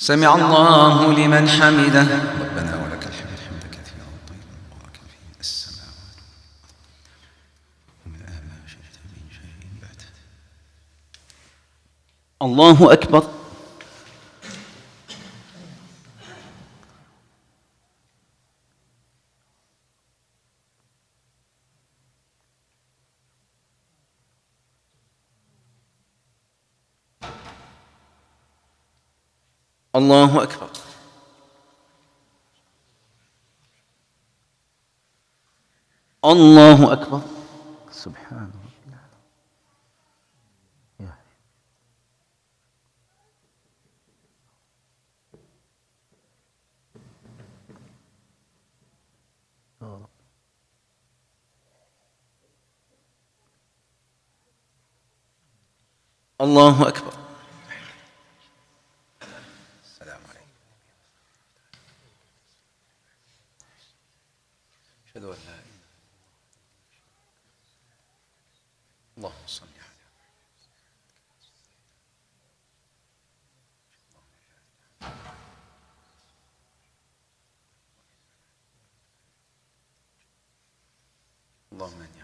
سمع الله لمن حمده ربنا ولك الحمد حمدا كثيرا طيبا مباركا فيه السماوات ومن ما شئت من شيء بعد. الله أكبر. الله أكبر. الله أكبر. سبحان ربي العظيم. الله أكبر. السلام عليكم. أشهد أن لا إله إلا الله. اللهم صل على اللهم إني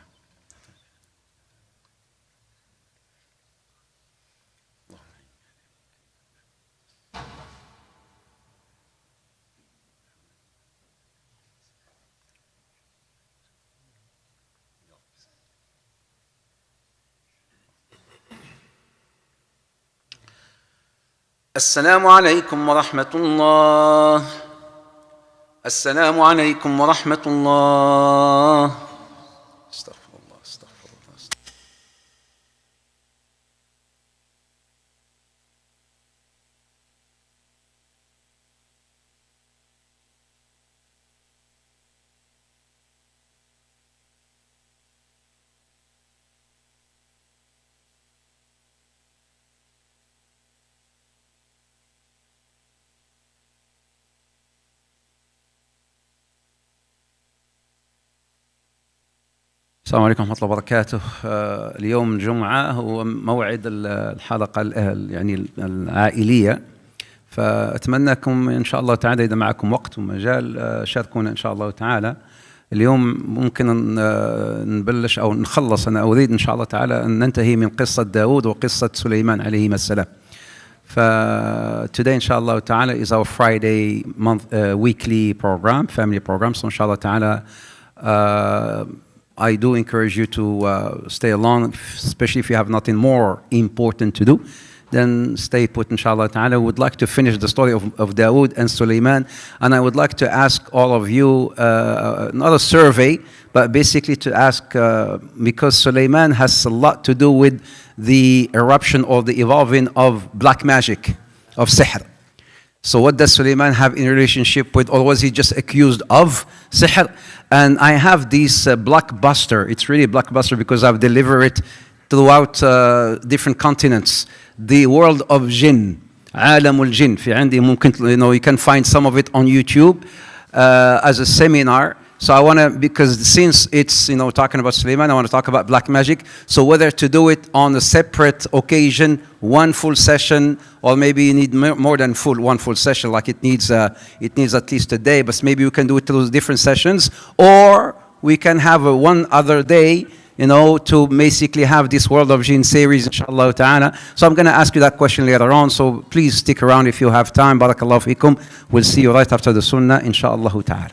السلام عليكم ورحمة الله. السلام عليكم ورحمة الله. استغفر الله استغفر الله استغفر. السلام عليكم ورحمة الله وبركاته. اليوم الجمعة هو موعد الحلقة يعني العائلية، فأتمنىكم إن شاء الله تعالى إذا معكم وقت ومجال شاركونا إن شاء الله تعالى. اليوم ممكن نبلش أو نخلص، أنا أريد إن شاء الله تعالى أن ننتهي من قصة داود وقصة سليمان عليهما السلام. Today inshallah ta'ala is our Friday weekly program, family program. So inshallah ta'ala I do encourage you to stay along, especially if you have nothing more important to do. Then stay put, inshallah ta'ala. I would like to finish the story of Dawood and Sulaiman, and I would like to ask all of you, not a survey, but basically to ask, because Sulaiman has a lot to do with the eruption or the evolving of black magic, of sihr. So what does Sulaiman have in relationship with, or was he just accused of sihr? And I have this blockbuster. It's really a blockbuster because I've delivered it throughout different continents. The world of jinn, عالم الجن. في عندي ممكن, you can find some of it on YouTube as a seminar. So I want to, because since it's, talking about Sulaiman, I want to talk about black magic. So whether to do it on a separate occasion, one full session, or maybe you need more than one full session, like it needs at least a day, but maybe we can do it through different sessions, or we can have one other day, to basically have this World of Jinn series, inshallah ta'ala. So I'm going to ask you that question later on, so please stick around if you have time. Barakallahu fikum. We'll see you right after the sunnah, inshallah ta'ala.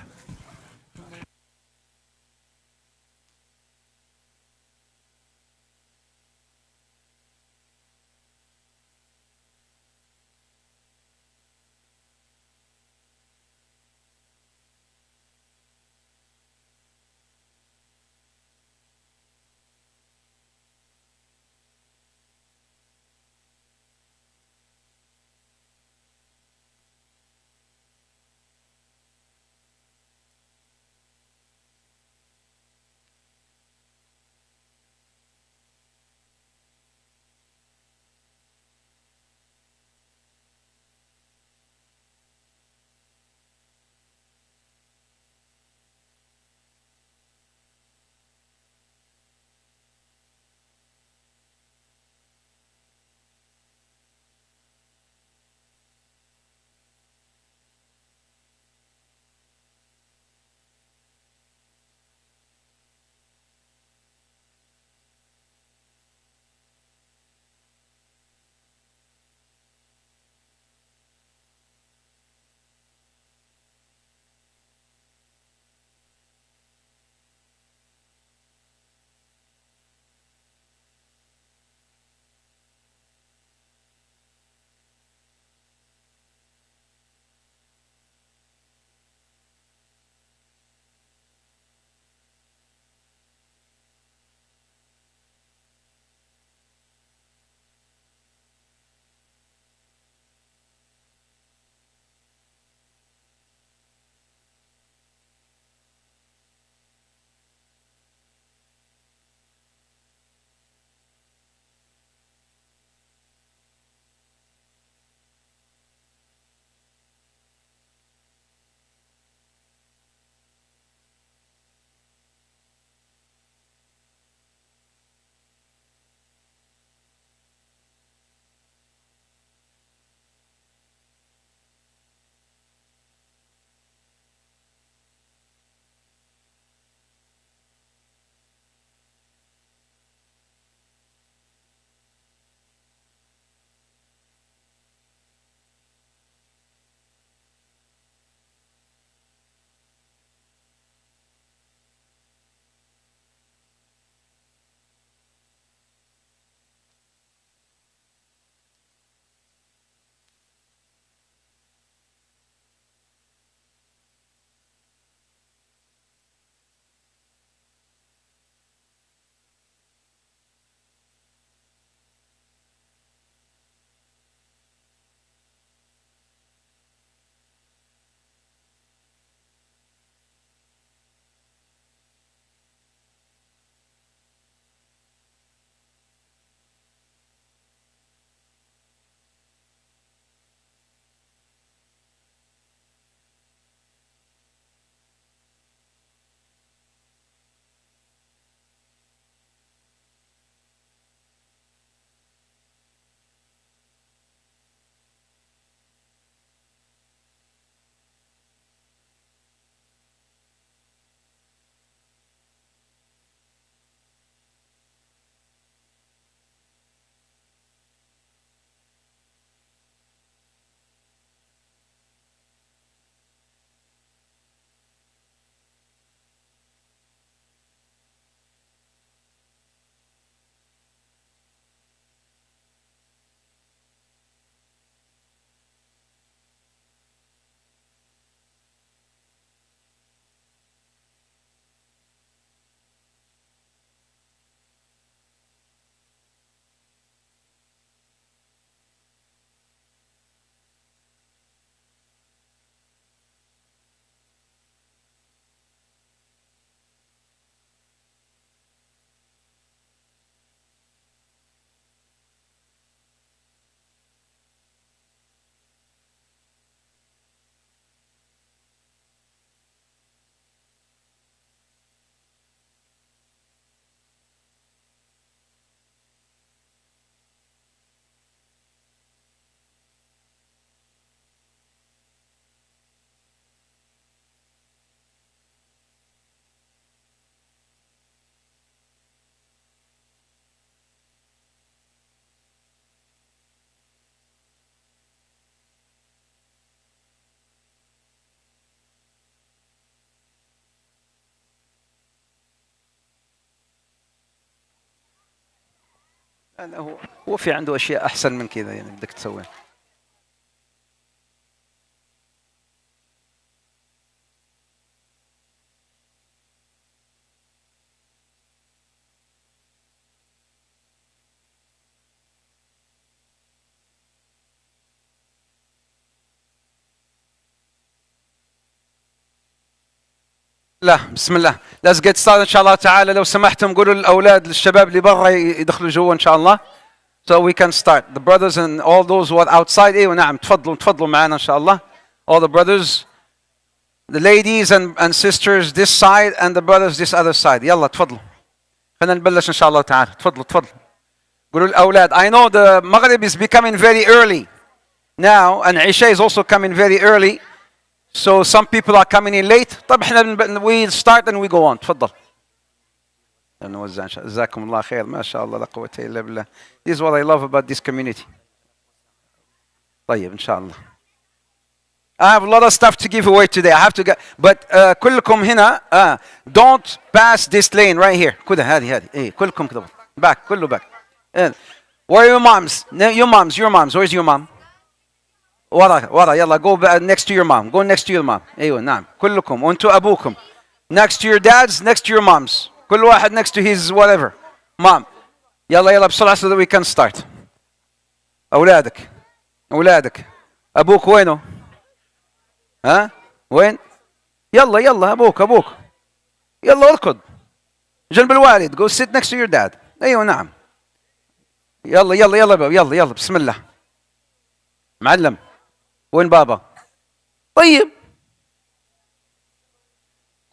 هو في عنده اشياء احسن من كذا يعني بدك تسويها. لا بسم الله. Let's get started ان شاء الله تعالى. لو سمحتم قولوا للاولاد للشباب اللي برا يدخلوا جوا ان شاء الله. So we can start. The brothers and all those who are outside. ايوه نعم تفضلوا معنا ان شاء الله. All the brothers, the ladies and sisters this side and the brothers this other side. يلا تفضلوا. خلينا نبلش ان شاء الله تعالى. تفضلوا. قولوا للاولاد. I know the Maghrib is becoming very early now and Isha is also coming very early. So some people are coming in late. طب احنا we start and we go on. تفضل. جزاكم الله خير. ما شاء الله لا قوة إلا بالله. This is what I love about this community. طيب إن شاء الله. I have a lot of stuff to give away today. I have to get, but كلكم هنا don't pass this lane right here. كده هذه إيه كلكم كده. Back كله back. Where are your moms? Your moms. Where's your mom? ورا يلا go next to your mom. Go next to your mom. ايوه نعم كلكم وانتوا ابوكم. Next to your dads, next to your moms. كل واحد next to his whatever mom. يلا بسرعة so that we can start. أولادك أبوك وينه؟ ها؟ وين؟ يلا أبوك يلا اركض جنب الوالد. Go sit next to your dad. أيوة نعم. يلا بسم الله. معلم وين بابا؟ طيب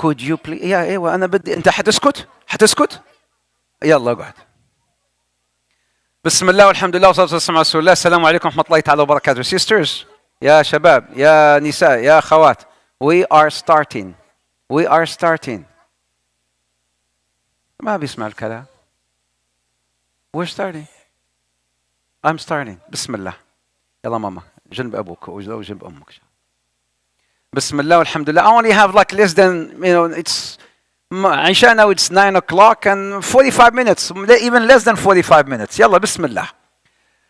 could you please يا ايوه انا بدي انت حتسكت؟ يلا اقعد. بسم الله والحمد لله والصلاه والسلام على رسول الله. السلام عليكم ورحمه الله تعالى وبركاته. sisters يا شباب يا نساء يا اخوات we are starting. ما بيسمع الكلام. we're starting. I'm starting. بسم الله. يلا ماما جنب ابوك وجنب امك. بسم الله والحمد لله. I only have like less than it's عشاء now it's 9 o'clock and 45 minutes, even less than 45 minutes. يلا بسم الله.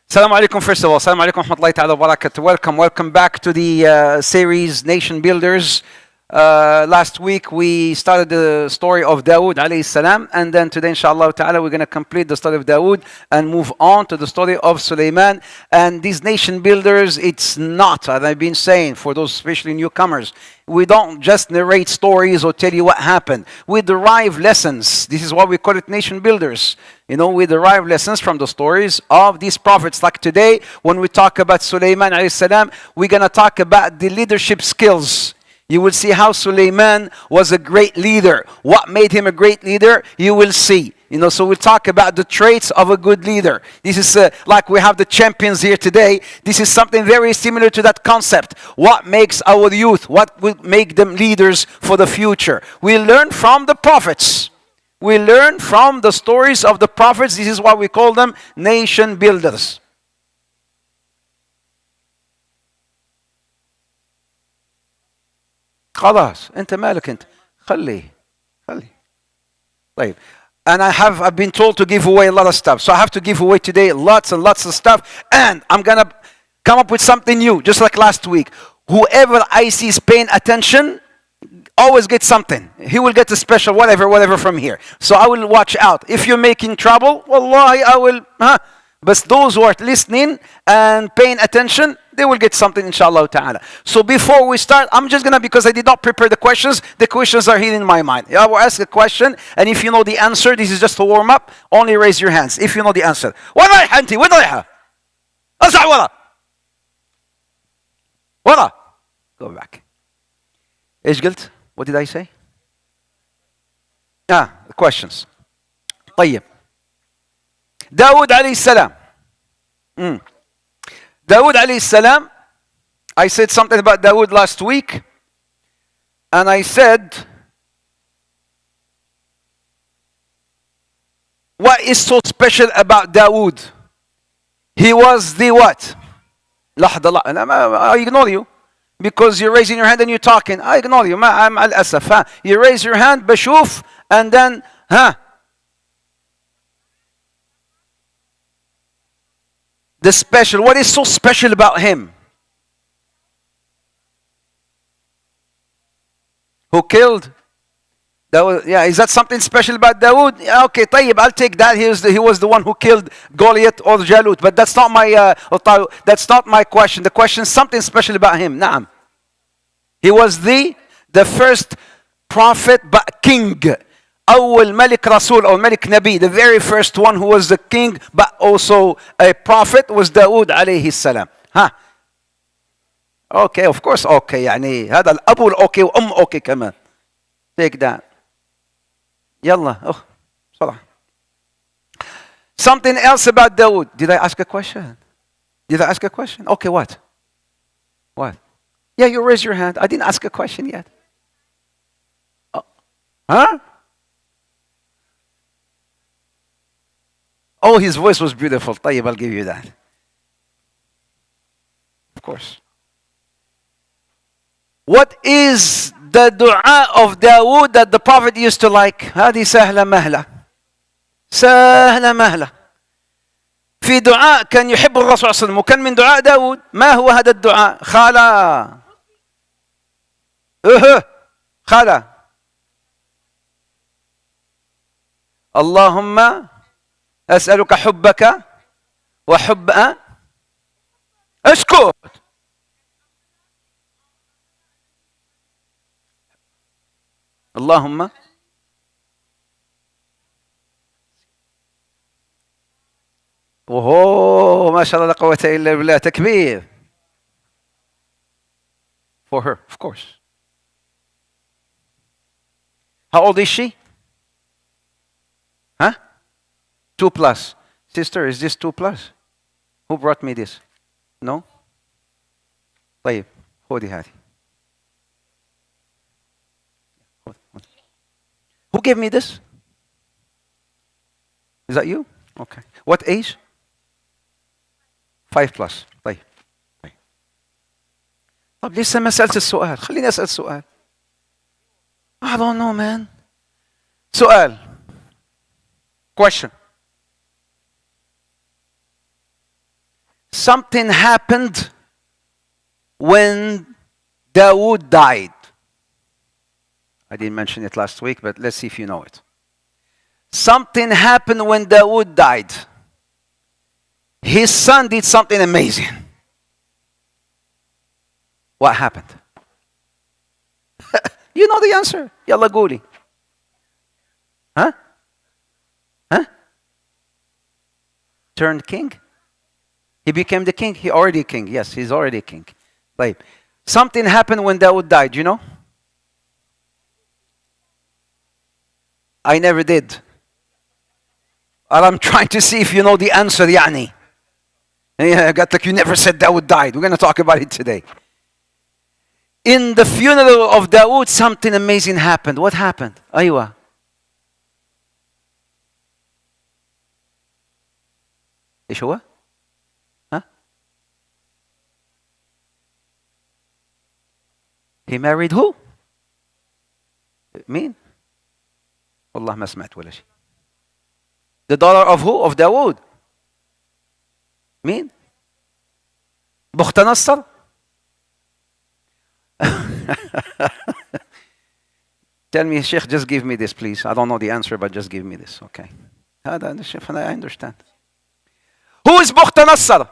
السلام عليكم. First of all, السلام عليكم ورحمة الله تعالى وبركاته. Welcome back to the series Nation Builders. Last week we started the story of Dawood alayhi salam, and then today inshallah ta'ala we're going to complete the story of Dawood and move on to the story of Sulaiman. And these nation builders, it's not, as I've been saying for those especially newcomers, we don't just narrate stories or tell you what happened. We derive lessons. This is why we call it nation builders. We derive lessons from the stories of these prophets. Like today, when we talk about Sulaiman alayhi salam, we're going to talk about the leadership skills. You will see how Sulaiman was a great leader. What made him a great leader, you will see. So we'll talk about the traits of a good leader. This is like we have the champions here today. This is something very similar to that concept. What makes our youth, what will make them leaders for the future? We learn from the prophets. We learn from the stories of the prophets. This is why we call them nation builders. خلاص انت مالك انت خليه طيب. And I've been told to give away a lot of stuff, so I have to give away today lots and lots of stuff, and I'm gonna come up with something new just like last week. Whoever I see is paying attention always gets something. He will get a special whatever from here. So I will watch out. If you're making trouble, wallahi I will But those who are listening and paying attention, they will get something inshallah ta'ala. So before we start, I'm just going to, because I did not prepare the questions are here in my mind. I will ask a question, and if you know the answer, this is just to warm up, only raise your hands if you know the answer. وين رايحة أنت؟ وين رايحة؟ أرجع ورا. Go back. إيش قلت? What did I say? The questions. طيب. داود عليه السلام. داود عليه السلام. I said something about Dawood last week, and I said, what is so special about Dawood? He was the what? لحظة I ignore you because you're raising your hand and you're talking. I ignore you. مع الأسف. You raise your hand بشوف and then The special. What is so special about him? Who killed? Yeah, is that something special about Dawood? Yeah, okay, طيب, I'll take that. He was the one who killed Goliath or Jalut. But that's not my question. The question is something special about him. Naam. He was the first prophet, but king. أول ملك رسول or ملك نبي. The very first one who was the king, but also a prophet was Dawood عليه السلام. ها. Okay, of course, okay. يعني هذا الأب الأوكي وأم أوكي كمان. Take that. يلا. Oh, بسرعة. Something else about Dawood. Did I ask a question? Okay, what? What? Yeah, you raise your hand. I didn't ask a question yet. Oh. Huh? Oh, his voice was beautiful. طيب, I'll give you that. Of course. What is the dua of Dawood that the Prophet used to like? هذه سهلة مهلة. سهلة مهلة. في دعاء كان يحب الرسول صلى الله عليه وسلم وكان من دعاء داود. ما هو هذا الدعاء؟ خالة. اللهم أسألك حبك وحب اسكت. اللهم اوه ما شاء الله لا قوة إلا بالله. تكبير. For her, of course. How old is she? Huh? 2+. Sister, is this 2+? Who brought me this? No? طيب خذي هذه. Who gave me this? Is that you? Okay. What age? 5+. طيب. طب لسه ما سألت السؤال. خليني أسأل سؤال. I don't know, man. سؤال. Question. Something happened when Dawood died. I didn't mention it last week, but let's see if you know it. Something happened when Dawood died. His son did something amazing. What happened? You know the answer. Yalla قولي. Huh? Turned king? He became the king? He already a king. Yes, he's already a king. Like, something happened when Dawood died, you know? I never did. And I'm trying to see if you know the answer, يعني. Yeah, I got like you never said Dawood died. We're going to talk about it today. In the funeral of Dawood, something amazing happened. What happened? أيوة. إيش هو؟ ها؟ He married who? مين؟ والله ما سمعت ولا شيء. The daughter of who? Of Dawood. مين؟ بخت نصر؟ Tell me, Sheikh, just give me this, please. I don't know the answer, but just give me this, okay? هذا الشيخ I understand. Who is بخت نصر?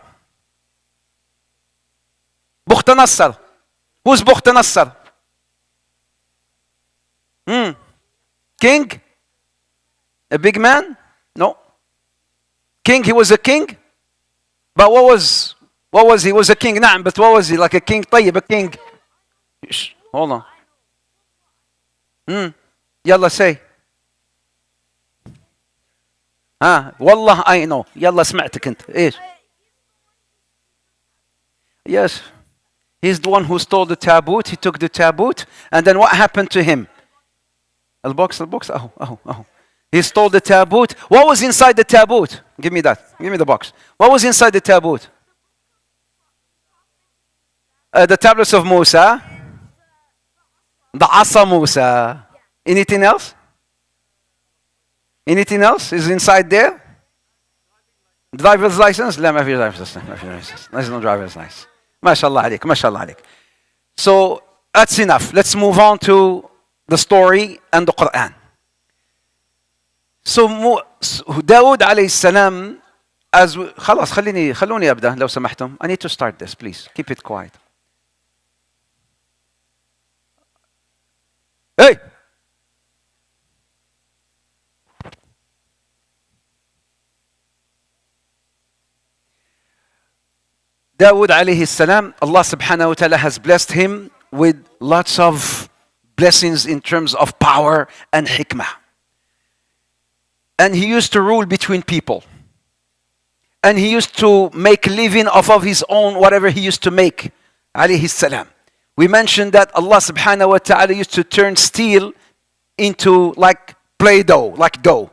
بخت نصر. Who's بخت نصر? King? A big man? No. King, he was a king? But what was he? He was a king, نعم, but what was he? Like a king, طيب, a king. Hold on. يلا say. والله I know. يلا سمعتك انت. ايش؟ Yes. He's the one who stole the tabut. He took the tabut. And then what happened to him? البوكس. Oh. He stole the tabut. What was inside the tabut? Give me that. Give me the box. What was inside the tabut? The tablets of Musa. The Asa Musa. Anything else? Anything else is inside there? driver's license؟ لا ما في driver's license. ما في license. There's no driver's license. ما شاء الله عليك. ما شاء الله عليك. So that's enough. Let's move on to the story and the Quran. So داود عليه السلام خلاص خلوني أبدأ لو سمحتم. I need to start this, please. Keep it quiet. Hey! Dawood alayhi salam, Allah subhanahu wa ta'ala has blessed him with lots of blessings in terms of power and hikmah. And he used to rule between people. And he used to make a living off of his own, whatever he used to make, alayhi salam. We mentioned that Allah subhanahu wa ta'ala used to turn steel into like Play-Doh, like dough.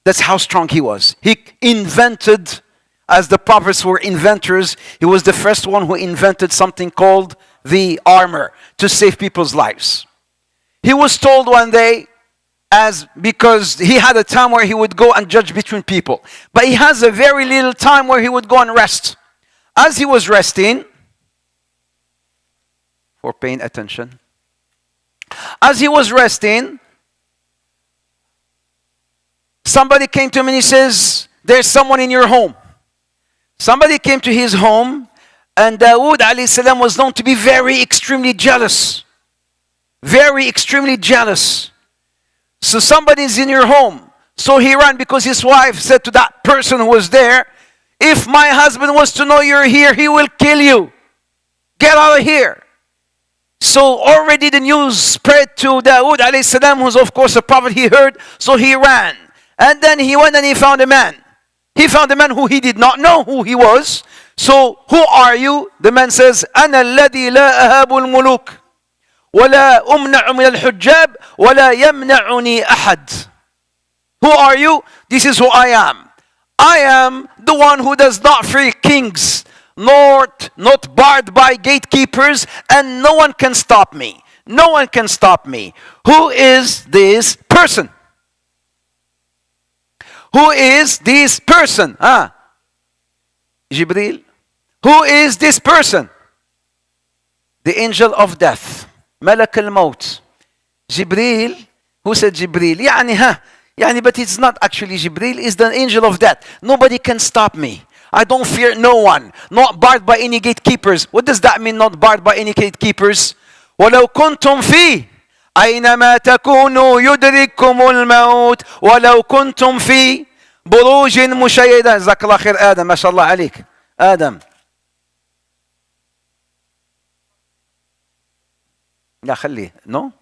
That's how strong he was. He invented, as the prophets were inventors, he was the first one who invented something called the armor to save people's lives. He was told one day, because he had a time where he would go and judge between people. But he has a very little time where he would go and rest. As he was resting, for paying attention, as he was resting, somebody came to him and he says, there's someone in your home. Somebody came to his home, and Dawood alayhi salam was known to be very extremely jealous. Very extremely jealous. So somebody's in your home. So he ran because his wife said to that person who was there, if my husband was to know you're here, he will kill you. Get out of here. So already the news spread to Dawood alayhi salam, who's of course a prophet. He heard, so he ran. And then he went and he found a man. He found a man who he did not know who he was. So, who are you? The man says, أنا الذي لا أهاب الملوك ولا أمنع من الحجاب ولا يمنعني أحد. Who are you? This is who I am. I am the one who does not fear kings, not barred by gatekeepers, and no one can stop me. No one can stop me. Who is this person? Who is this person? Jibreel. Who is this person? The angel of death. Malak al-Maut. Jibreel. Who said Jibreel? But it's not actually Jibreel. It's the angel of death. Nobody can stop me. I don't fear no one. Not barred by any gatekeepers. What does that mean, not barred by any gatekeepers? وَلَوْ كُنْتُمْ فِي أَيْنَمَا تَكُونُوا يُدْرِككُمُ الْمَوْتِ وَلَوْ كُنْتُمْ فِي بُرُوجٍ مُشَيَّدَةٍ. جزاك الله خير آدم. ما شاء الله عليك. آدم. لا خليه. No?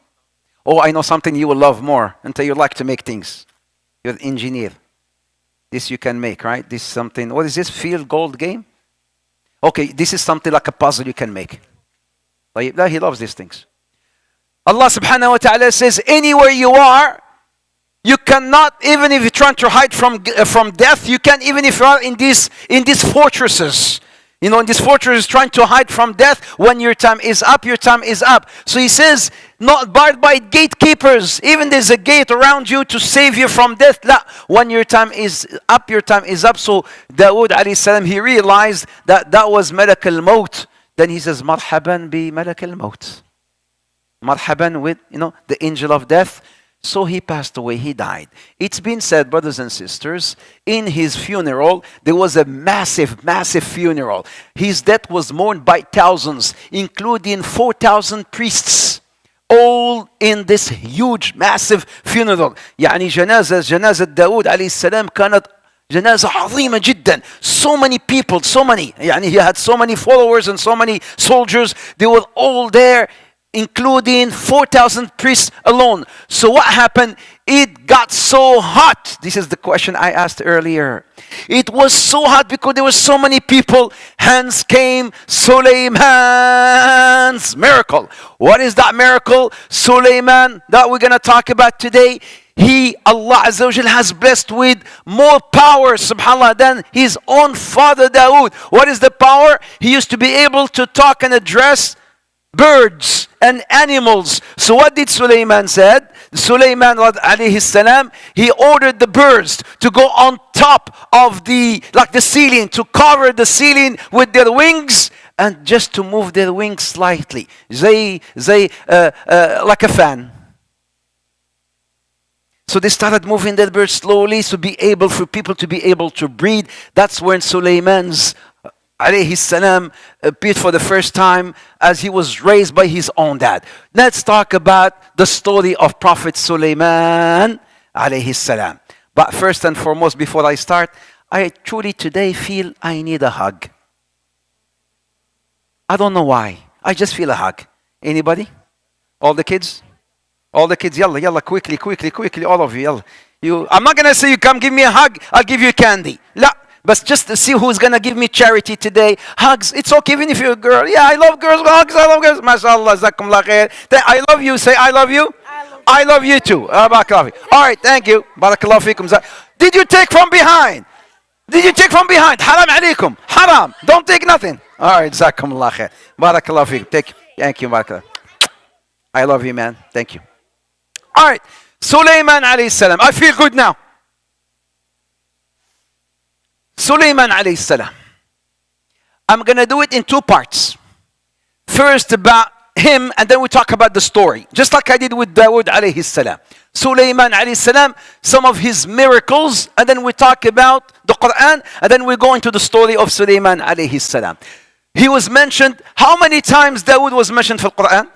Oh, I know something you will love more. Until you like to make things. You're an engineer. This you can make, right? This is something. What is this? Field gold game? Okay, this is something like a puzzle you can make. He loves these things. Allah subhanahu wa ta'ala says, anywhere you are, you cannot, even if you're trying to hide from death, you can, even if you are in these fortresses. In these fortresses trying to hide from death, when your time is up, your time is up. So he says, not barred by gatekeepers. Even there's a gate around you to save you from death. La, when your time is up, your time is up. So Dawood alayhi salam, he realized that was Malak al-Maut. Then he says, Marhaban bi Malak al-Maut. Marhaban with, the angel of death. So he passed away, he died. It's been said, brothers and sisters, in his funeral, there was a massive, massive funeral. His death was mourned by thousands, including 4,000 priests, all in this huge, massive funeral. يعني جنازة داود عليه السلام كانت جنازة عظيمة جدا. So many people, he had so many followers and so many soldiers. They were all there, including 4,000 priests alone. So what happened? It got so hot. This is the question I asked earlier. It was so hot because there were so many people. Hence came Suleiman's miracle. What is that miracle? Suleiman that we're going to talk about today. Allah Azza wa Jal has blessed with more power, subhanAllah, than his own father Dawood. What is the power? He used to be able to talk and address birds and animals. So what did Sulaiman said? Sulaiman alayhi salam, he ordered the birds to go on top of the ceiling, to cover the ceiling with their wings, and just to move their wings slightly, like a fan. So they started moving their birds slowly for people to be able to breathe. That's when Sulaiman's alayhi salam appeared for the first time, as he was raised by his own dad. Let's talk about the story of Prophet Sulaiman alayhi salam. But first and foremost, before I start, I truly today feel I need a hug. I don't know why. I just feel a hug. Anybody? All the kids? All the kids, yalla, yalla, quickly, all of you, yalla. I'm not going to say you come give me a hug, I'll give you candy. La. But just to see who's going to give me charity today. Hugs, it's okay even if you're a girl. Yeah, I love girls, hugs, I love girls. MashaAllah, jazakumullah khair. I love you, say I love you. I love you too. Barakallah. All right, thank you. Barakallah fikum. Did you take from behind? Did you take from behind? Haram alaykum. Haram. Don't take nothing. All right, jazakumullah khair. Barakallah fikum. Thank you, barakallah. I love you, man. Thank you. All right, Sulaiman alayhi salam. I feel good now. Sulaiman alayhi salam. I'm going to do it in two parts. First about him, and then we talk about the story. Just like I did with Dawood alayhi salam. Sulaiman alayhi salam, some of his miracles, and then we talk about the Quran, and then we go into the story of Sulaiman alayhi salam. He was mentioned, how many times Dawood was mentioned for the Quran?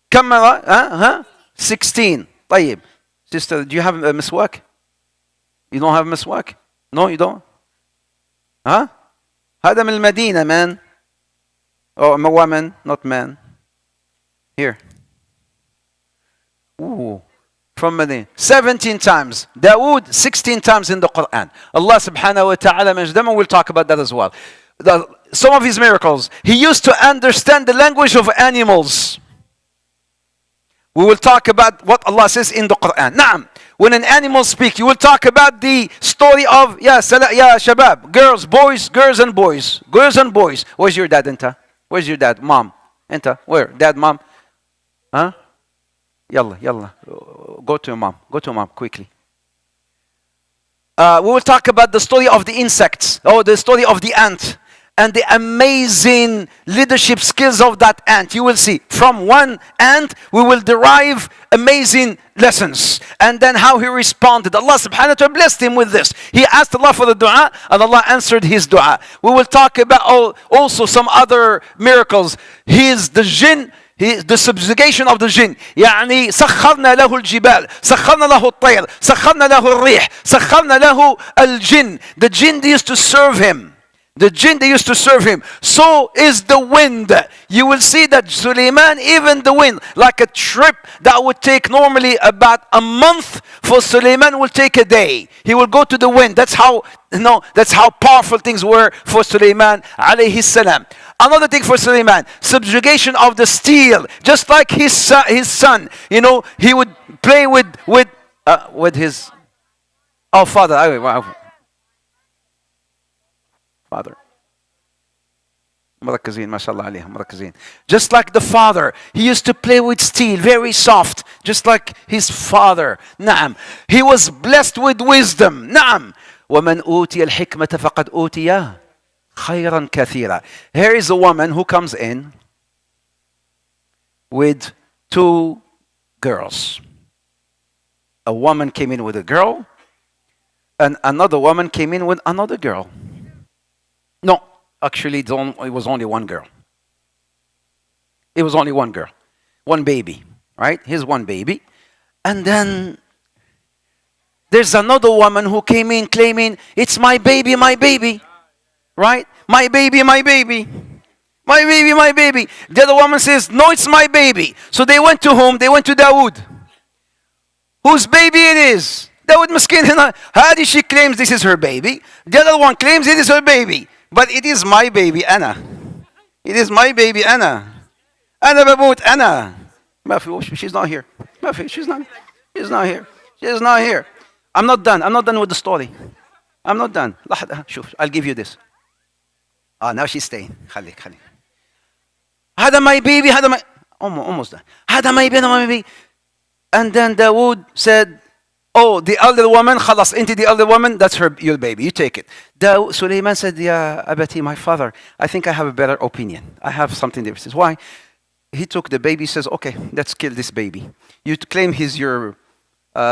Come on, 16. طيب. Sister, do you have a miswak? You don't have a miswak? No, you don't? Huh? هذا من المدينة, man. Oh, I'm a woman, not man. Here. Ooh. From Medina. 17 times. Dawood, 16 times in the Quran. Allah subhanahu wa ta'ala mentioned them, and we'll talk about that as well. Some of his miracles. He used to understand the language of animals. We will talk about what Allah says in the Quran. Naam. When an animal speaks, you will talk about the story of, ya shabab, girls, boys, girls and boys. Girls and boys. Where's your dad, Enta? Where's your dad? Mom. Enta, where? Dad, mom? Huh? Yalla. Go to your mom. Go to your mom, quickly. We will talk about the story of the insects, or the story of the ant, and the amazing leadership skills of that ant. You will see, from one ant, we will derive amazing lessons. And then how he responded. Allah subhanahu wa ta'ala blessed him with this. He asked Allah for the dua, and Allah answered his dua. We will talk about also some other miracles. The jinn, the subjugation of the jinn. يعني سخرنا له الجبال, سخرنا له الطير, سخرنا له الريح, سخرنا له الجن. The jinn used to serve him. The jinn, they used to serve him. So is the wind. You will see that Sulaiman, even the wind, like a trip that would take normally about a month, for Sulaiman will take a day. He will go to the wind. That's how powerful things were for Sulaiman alayhi salam. Another thing for Sulaiman, subjugation of the steel. Just like his son, he would play with his father. Father. مركزين ما شاء الله عليهم مركزين. Just like the father, he used to play with steel, very soft, just like his father. نعم. He was blessed with wisdom. نعم. ومن أوتي الحكمة فقد أوتي خيرا كثيرا. Here is a woman who comes in with two girls. A woman came in with a girl, and another woman came in with another girl. No, actually, it was only one girl. It was only one girl. One baby, right? Here's one baby. And then there's another woman who came in claiming, it's my baby, right? My baby. My baby. The other woman says, no, it's my baby. So they went to whom? They went to Dawood. Whose baby it is? Dawood Miskin. Hadi, she claims this is her baby. The other one claims it is her baby. But it is my baby, Anna. It is my baby, Anna. Anna Babut, Anna. She's not here. She's not here. She's not here. I'm not done with the story. I'm not done. I'll give you this. Now she's staying. خليك. هذا my baby. Almost done. هذا my baby. And then Dawood said, oh, the elder woman, خلاص, into the elder woman, that's your baby, you take it. Sulaiman said, Ya Abati, my father, I think I have a better opinion. I have something different. He says, why? He took the baby, says, okay, let's kill this baby. You claim he's your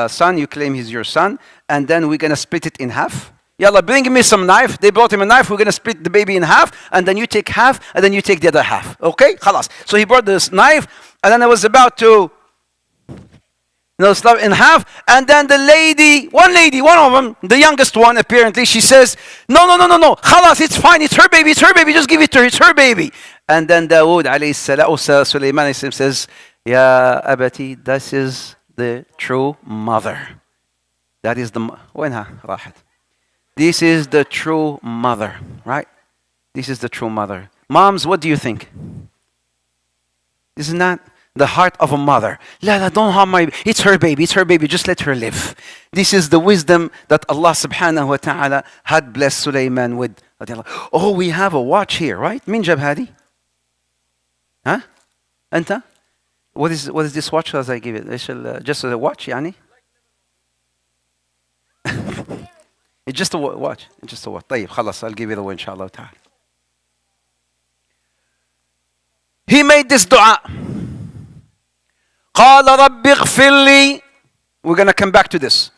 son, you claim he's your son, and then we're going to split it in half. Yalla, bring me some knife. They brought him a knife. We're going to split the baby in half, and then you take half, and then you take the other half. Okay? Khalas. So he brought this knife, and then I was about to slap in half, and then the lady, one of them, the youngest one apparently, she says, no. Khalas, it's fine. It's her baby. Just give it to her. It's her baby. And then Dawood alayhi salam, Sulaiman says, Ya Abati, this is the true mother. That is the, وينها راحت? This is the true mother, right? This is the true mother. Moms, what do you think? Isn't that the heart of a mother? La, don't harm my baby. It's her baby. Just let her live. This is the wisdom that Allah subhanahu wa ta'ala had blessed Sulaiman with. Oh, we have a watch here, right? Min jab hadi? Huh? Anta? What is this watch as I give it? Just a watch, yani? It's just a watch. It's just a watch. طيب خلاص, I'll give you the one inshallah ta'ala. He made this dua. قال رب اغفر لي. We're going to come back to this.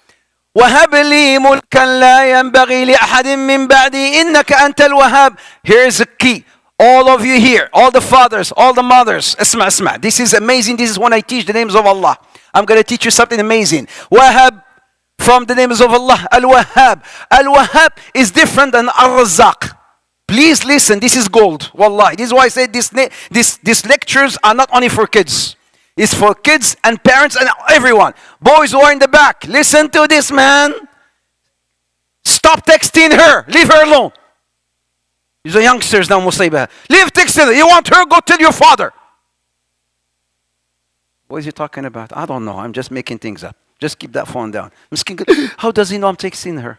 وهب لي ملكا لا ينبغي لأحد من بعدي إنك أنت الوهاب. Here's a key. All of you here, all the fathers, all the mothers, اسمع. This is amazing. This is when I teach the names of Allah. I'm going to teach you something amazing. Wahab, from the names of Allah, Al-Wahhab. Al-Wahhab is different than Al-Razzaq. Please listen, this is gold. Wallahi. This is why I say these lectures are not only for kids. It's for kids and parents and everyone. Boys who are in the back, listen to this, man. Stop texting her. Leave her alone. These are youngsters now, Musayba. Leave texting her. You want her? Go tell your father. What is he talking about? I don't know. I'm just making things up. Just keep that phone down. How does he know I'm texting her?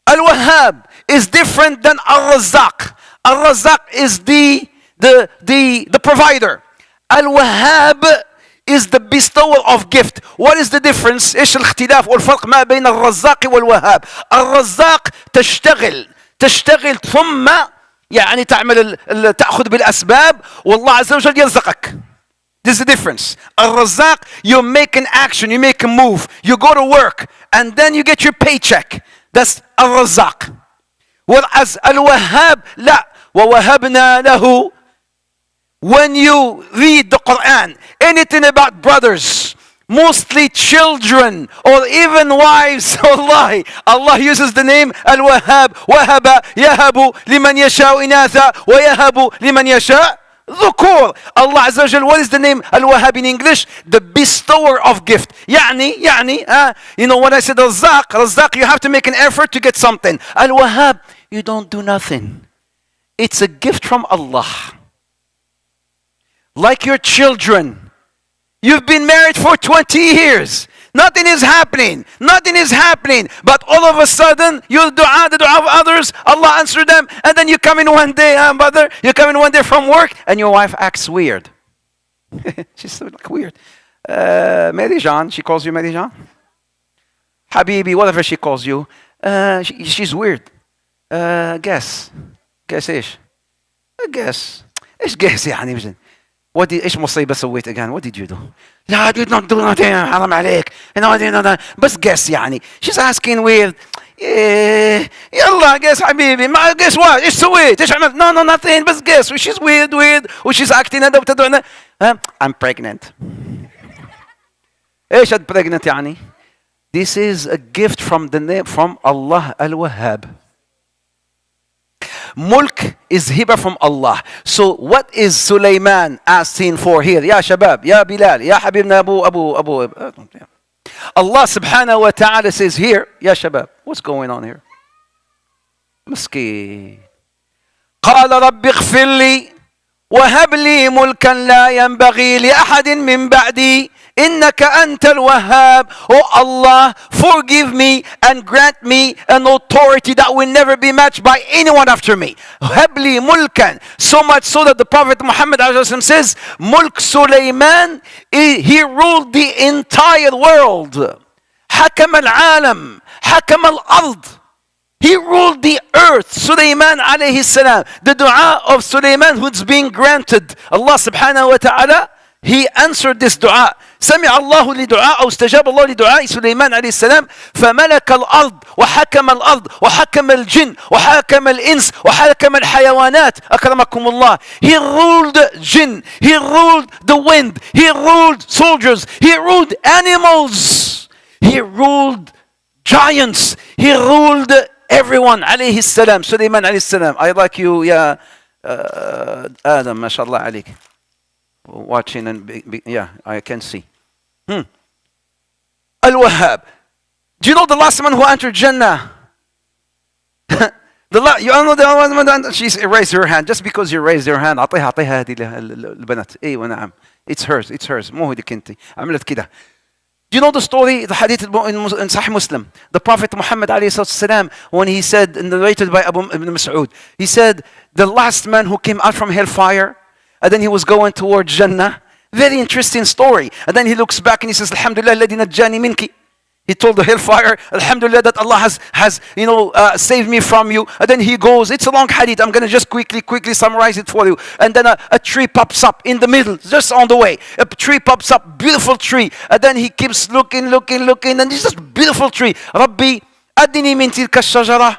Al-Wahhab is different than Al-Razzaq. Al-Razzaq is the provider. Al-Wahhab is the bestower of gift. What is the difference? ايش الاختلاف والفرق ما بين الرزاق والوهاب؟ الرزاق تشتغل ثم يعني تأخذ بالأسباب والله عز وجل يرزقك. This is the difference. Al-Razzaq, you make an action, you make a move, you go to work, and then you get your paycheck. That's Al-Razzaq. Whereas Al-Wahhab, لا. وَوَهَبْنَا لَهُ. When you read the Quran, anything about brothers, mostly children, or even wives, Allah uses the name Al-Wahhab. وَهَبَ يَهَبُ لِمَنْ يَشَاءُ إِنَاثًا وَيَهَبُ لِمَنْ يَشَاءُ ذكور. Allah Azza wa Jal, what is the name Al-Wahhab in English? The bestower of gift. يعني, you know when I said Razzaq, you have to make an effort to get something. Al-Wahhab, you don't do nothing. It's a gift from Allah. Like your children. You've been married for 20 years. Nothing is happening. But all of a sudden, the dua of others, Allah answered them. And then you come in one day, mother, you come in one day from work, and your wife acts weird. She's like weird. Mary Jean, she calls you Mary Jean? Habibi, whatever she calls you. She's weird. Guess ايش؟ guess يعني. ايش مصيبة سويت again? What did you do? لا, I did not do nothing. حرام عليك. No, I did not. بس guess يعني. She's asking weird. يلا guess حبيبي. ما guess what? ايش سويت؟ ايش عملت؟ No, nothing. بس guess. She's weird. She's acting هذا وتدعنا. I'm pregnant. ايش pregnant يعني? This is a gift from Allah Al-Wahhab. Mulk is hiba from Allah. So what is Sulaiman asking for here? Ya Shabab, Ya Bilal, Ya Habibna Abu. Allah subhanahu wa ta'ala says here, Ya Shabab, what's going on here? Miskeen. قال رب اغفر لي وهب لي ملكا لا ينبغي لأحد من بعدي إنك أنت الوهاب. Oh Allah, forgive me and grant me an authority that will never be matched by anyone after me. Habli mulkan. So much so that the Prophet Muhammad says, Mulk Sulaiman, he ruled the entire world. حكم العالم, حكم الأرض. He ruled the earth. Sulaiman alayhi salam. The dua of Sulaiman who's being granted. Allah subhanahu wa ta'ala, he answered this dua. سمع الله لدعاء أو استجاب الله لدعاء سليمان عليه السلام فملك الأرض وحكم الأرض وحكم الجن وحكم الإنس وحكم الحيوانات أكرمكم الله. He ruled jinn, he ruled the wind, he ruled soldiers, he ruled animals, he ruled giants, he ruled everyone عليه السلام. سليمان عليه السلام. I like you يا آدم ما شاء الله عليك. Watching and yeah, I can see. Al-Wahhab. Do you know the last man who entered Jannah? You know the one. She raised her hand. Just because you raised your hand, أعطيها هذه البنات. أيوة نعم. It's hers. It's hers. مو هديك أنت. عملت كده. Do you know the story, the hadith in Sahih Muslim? The Prophet Muhammad ﷺ, when he said, narrated by Abu Ibn Mas'ud, he said, the last man who came out from hellfire, and then he was going towards Jannah. Very interesting story. And then he looks back and he says, Alhamdulillah, alladhi najjani minki. He told the hellfire, Alhamdulillah, that Allah has saved me from you. And then he goes, it's a long hadith, I'm going to just quickly summarize it for you. And then a tree pops up in the middle, just on the way. A tree pops up, beautiful tree. And then he keeps looking, and it's just a beautiful tree. Rabbi, adini min tilka الشجرة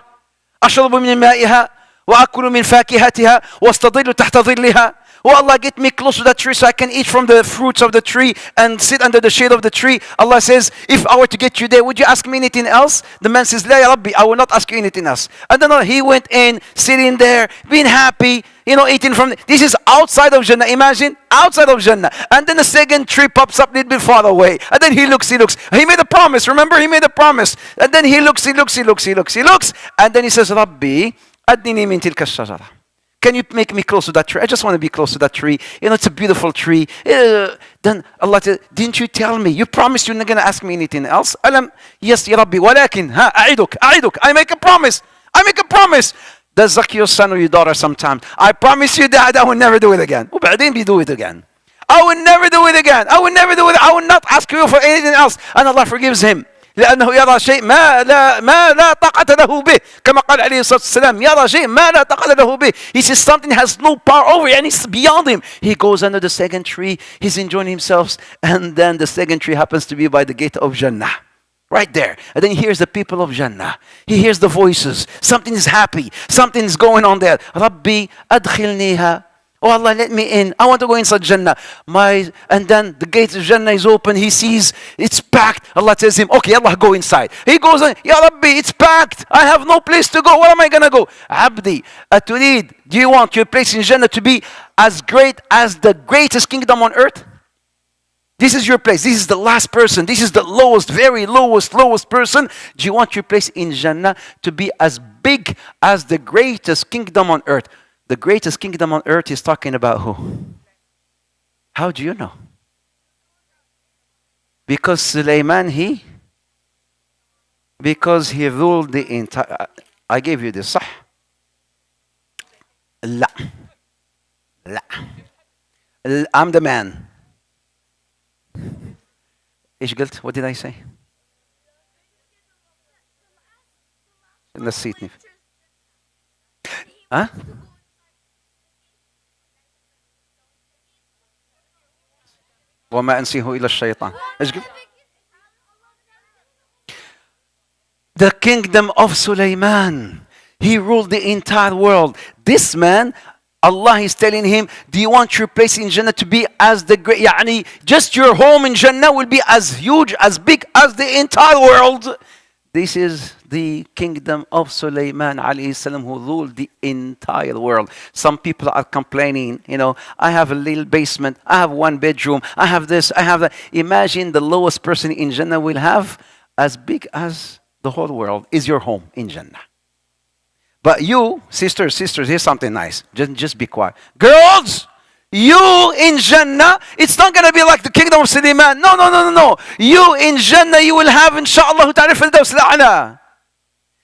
أشرب من مائها وأكل من فاكهتها واستظل تحت ظلها. Oh Allah, get me close to that tree so I can eat from the fruits of the tree and sit under the shade of the tree. Allah says, if I were to get you there, would you ask me anything else? The man says, La ya Rabbi, I will not ask you anything else. And then he went in, sitting there, being happy, eating from. This is outside of Jannah. Imagine, outside of Jannah. And then the second tree pops up a little bit far away. And then he looks. He made a promise. Remember, he made a promise. And then he looks. And then he says, Rabbi, adnini min tilka الشجرة. Can you make me close to that tree? I just want to be close to that tree. It's a beautiful tree. Then Allah said, didn't you tell me? You promised you're not going to ask me anything else. Yes, Ya Rabbi. ولكن أعيدك. I make a promise. Does Zaki your son or your daughter sometimes? I promise you that I will never do it again. وبعدين بيدو it again. I will never do it again. I will not ask you for anything else. And Allah forgives him. لأنه يرى شيء ما لا طاقة له به كما قال عليه الصلاة والسلام يرى شيء ما لا طاقة له به. He says something has no power over and it's beyond him. He goes under the second tree, he's enjoying himself, and then the second tree happens to be by the gate of Jannah. Right there. And then he hears the people of Jannah. He hears the voices. Something is happy. Something is going on there. Rabbi adkhilniha. Oh Allah, let me in. I want to go inside Jannah. And then the gates of Jannah is open. He sees it's packed. Allah tells him, okay, Allah, go inside. He goes in. Ya Rabbi, it's packed. I have no place to go. Where am I going to go? Abdi, aturid, do you want your place in Jannah to be as great as the greatest kingdom on earth? This is your place. This is the last person. This is the lowest, very lowest person. Do you want your place in Jannah to be as big as the greatest kingdom on earth? The greatest kingdom on earth is talking about who? How do you know? Because Sulaiman, because he ruled the entire. I gave you this, صح? لا. I'm the man. إيش قلت? What did I say? نسيتني. ها؟ وما أنسيه إلا الشيطان. إيش قلت؟ The kingdom of Sulaiman. He ruled the entire world. This man, Allah is telling him, do you want your place in Jannah to be as the great, يعني just your home in Jannah will be as huge, as big as the entire world. This is the kingdom of Sulaiman alayhi salam, who ruled the entire world. Some people are complaining, I have a little basement, I have one bedroom, I have this, I have that. Imagine the lowest person in Jannah will have as big as the whole world is your home in Jannah. But you, sisters, here's something nice. Just be quiet. Girls, You in Jannah, it's not going to be like the kingdom of Suleiman. No, no, no, no, no. You in Jannah, you will have, inshallah, ta'ala, Firdaus al-A'la.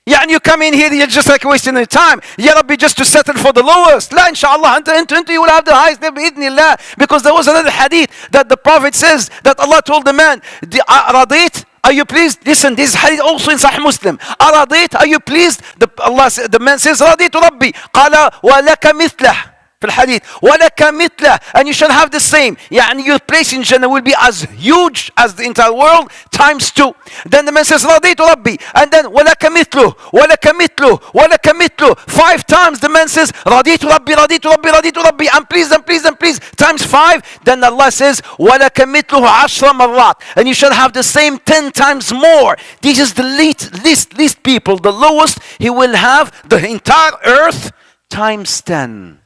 Yeah, and you come in here, you're just like wasting your time. Ya Rabbi, just to settle for the lowest. La, inshallah, you will have the highest bi'idhnillah. Because there was another hadith that the Prophet says that Allah told the man, Radit, are you pleased? Listen, this hadith also in Sahih Muslim. Aradit, are you pleased? The man says, Raditu Rabbi. Qala wa laka mithlah. في الحديث ولك مثله, and you shall have the same. يعني your place in Jannah will be as huge as the entire world times 2. Then the man says رضيت ربي, and then ولك مثله ولك مثله ولك مثله 5 times. The man says رضيت ربي رضيت ربي رضيت ربي, I'm pleased, I'm pleased, I'm pleased, times 5. Then Allah says ولك مثله 10 مرات, and you shall have the same 10 times more. This is the least people, the lowest. He will have the entire earth times 10.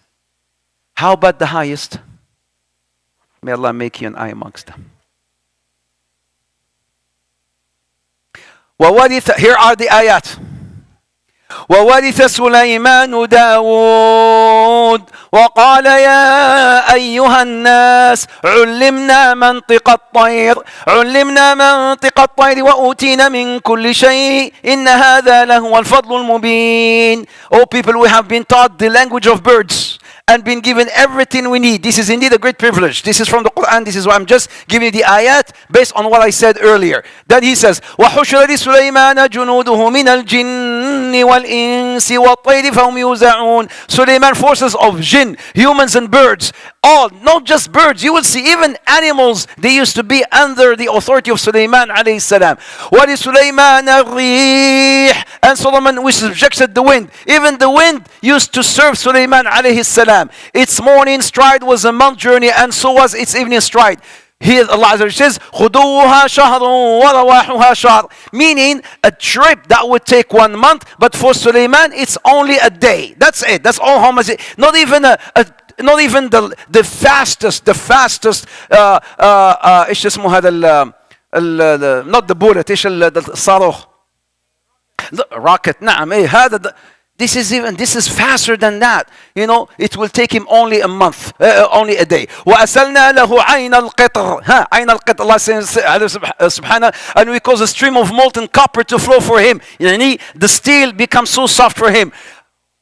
How about the highest? May Allah make you an eye amongst them. Here are the ayat. وورث سليمان داود وقال يا أيها الناس علمنا منطق الطير وأوتينا من كل شيء إن هذا لهو الفضل المبين. Oh people, we have been taught the language of birds and been given everything we need. This is indeed a great privilege. This is from the Quran. This is why I'm just giving you the ayat based on what I said earlier. Then he says, وَحُشْرَ لِسُلَيْمَانَ جُنُودُهُ مِنَ الْجِنِّ وَالْإِنسِ وَالطَّيْرِ فَهُمْ يُوزَعُونَ. Suleiman, forces of jinn, humans and birds. All, not just birds. You will see even animals, they used to be under the authority of Suleiman alayhi salam. وَلِسُلَيْمَانَ الرِّيحِ. And Solomon, we subjected the wind. Even the wind used to serve Suleiman alayhi salam. Its morning stride was a month journey, and so was its evening stride. Here Allah Azza wa Jalla says, خُدُوهَا شَهْرٌ وَرَوَاحُهَا شَهْرٌ, meaning a trip that would take 1 month, but for Suleiman it's only a day. That's it. That's all how much. Not even the fastest ايش اسمه هذا not the bullet, ايش الصاروخ, rocket. نعم ايه هذا. This is faster than that. You know, it will take him only a month, only a day. وَأَسَلْنَا لَهُ عَيْنَ الْقِطْرِ. عَيْنَ الْقِطْرِ, Allah says, subhanahu, and we cause a stream of molten copper to flow for him. يعني, the steel becomes so soft for him.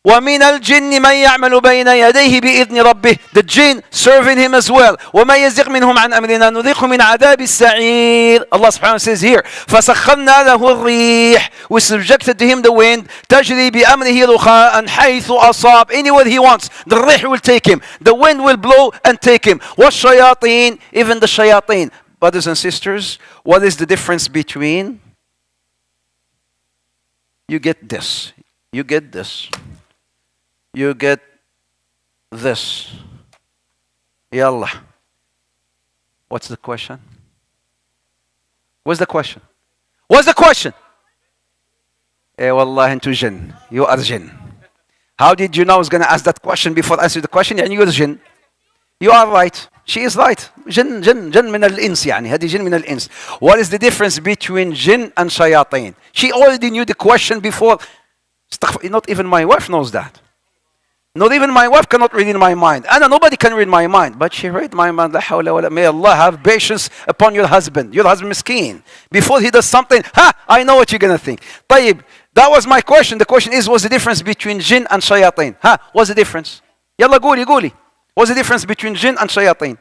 وَمِنَ الْجِنِّ مَنْ يَعْمَلُ بَيْنَ يَدَيْهِ بِإِذْنِ رَبِّهِ. The jinn serving him as well. وَمَا يَزِغْ مِنْهُمْ عَنْ أَمْرِنَا نُذِيقُ مِنْ عَذَابِ السَّعِيرِ. Allah subhanahu wa ta'ala says here, فَسَخَّرْنَا لَهُ الرِّيحِ. We subjected to him the wind. تَجْرِي بِأَمْرِهِ رُخَاءً حَيْثُ أَصَابَ. Anywhere he wants, the rih will take him. The wind will blow and take him. وَالشَّيَاطِينَ. Even the shayateen. Brothers and sisters, what is the difference between? You get this. You get this. You get this. Yallah. What's the question? What's the question? What's the question? Eh, wallah, into jinn. You are jinn. How did you know I was going to ask that question before I answer the question? يعني you're jinn. You are right. She is right. Jinn من الإنس يعني. هذه جن من الإنس. What is the difference between jinn and shayateen? She already knew the question before. Not even my wife knows that. Not even my wife cannot read in my mind. And nobody can read my mind. But she read my mind. May Allah have patience upon your husband. Your husband miskeen. Before he does something, I know what you're going to think. طيب, that was my question. The question is, what's the difference between jinn and shayateen? What's the difference? Yalla قولي. What's the difference between jinn and shayateen?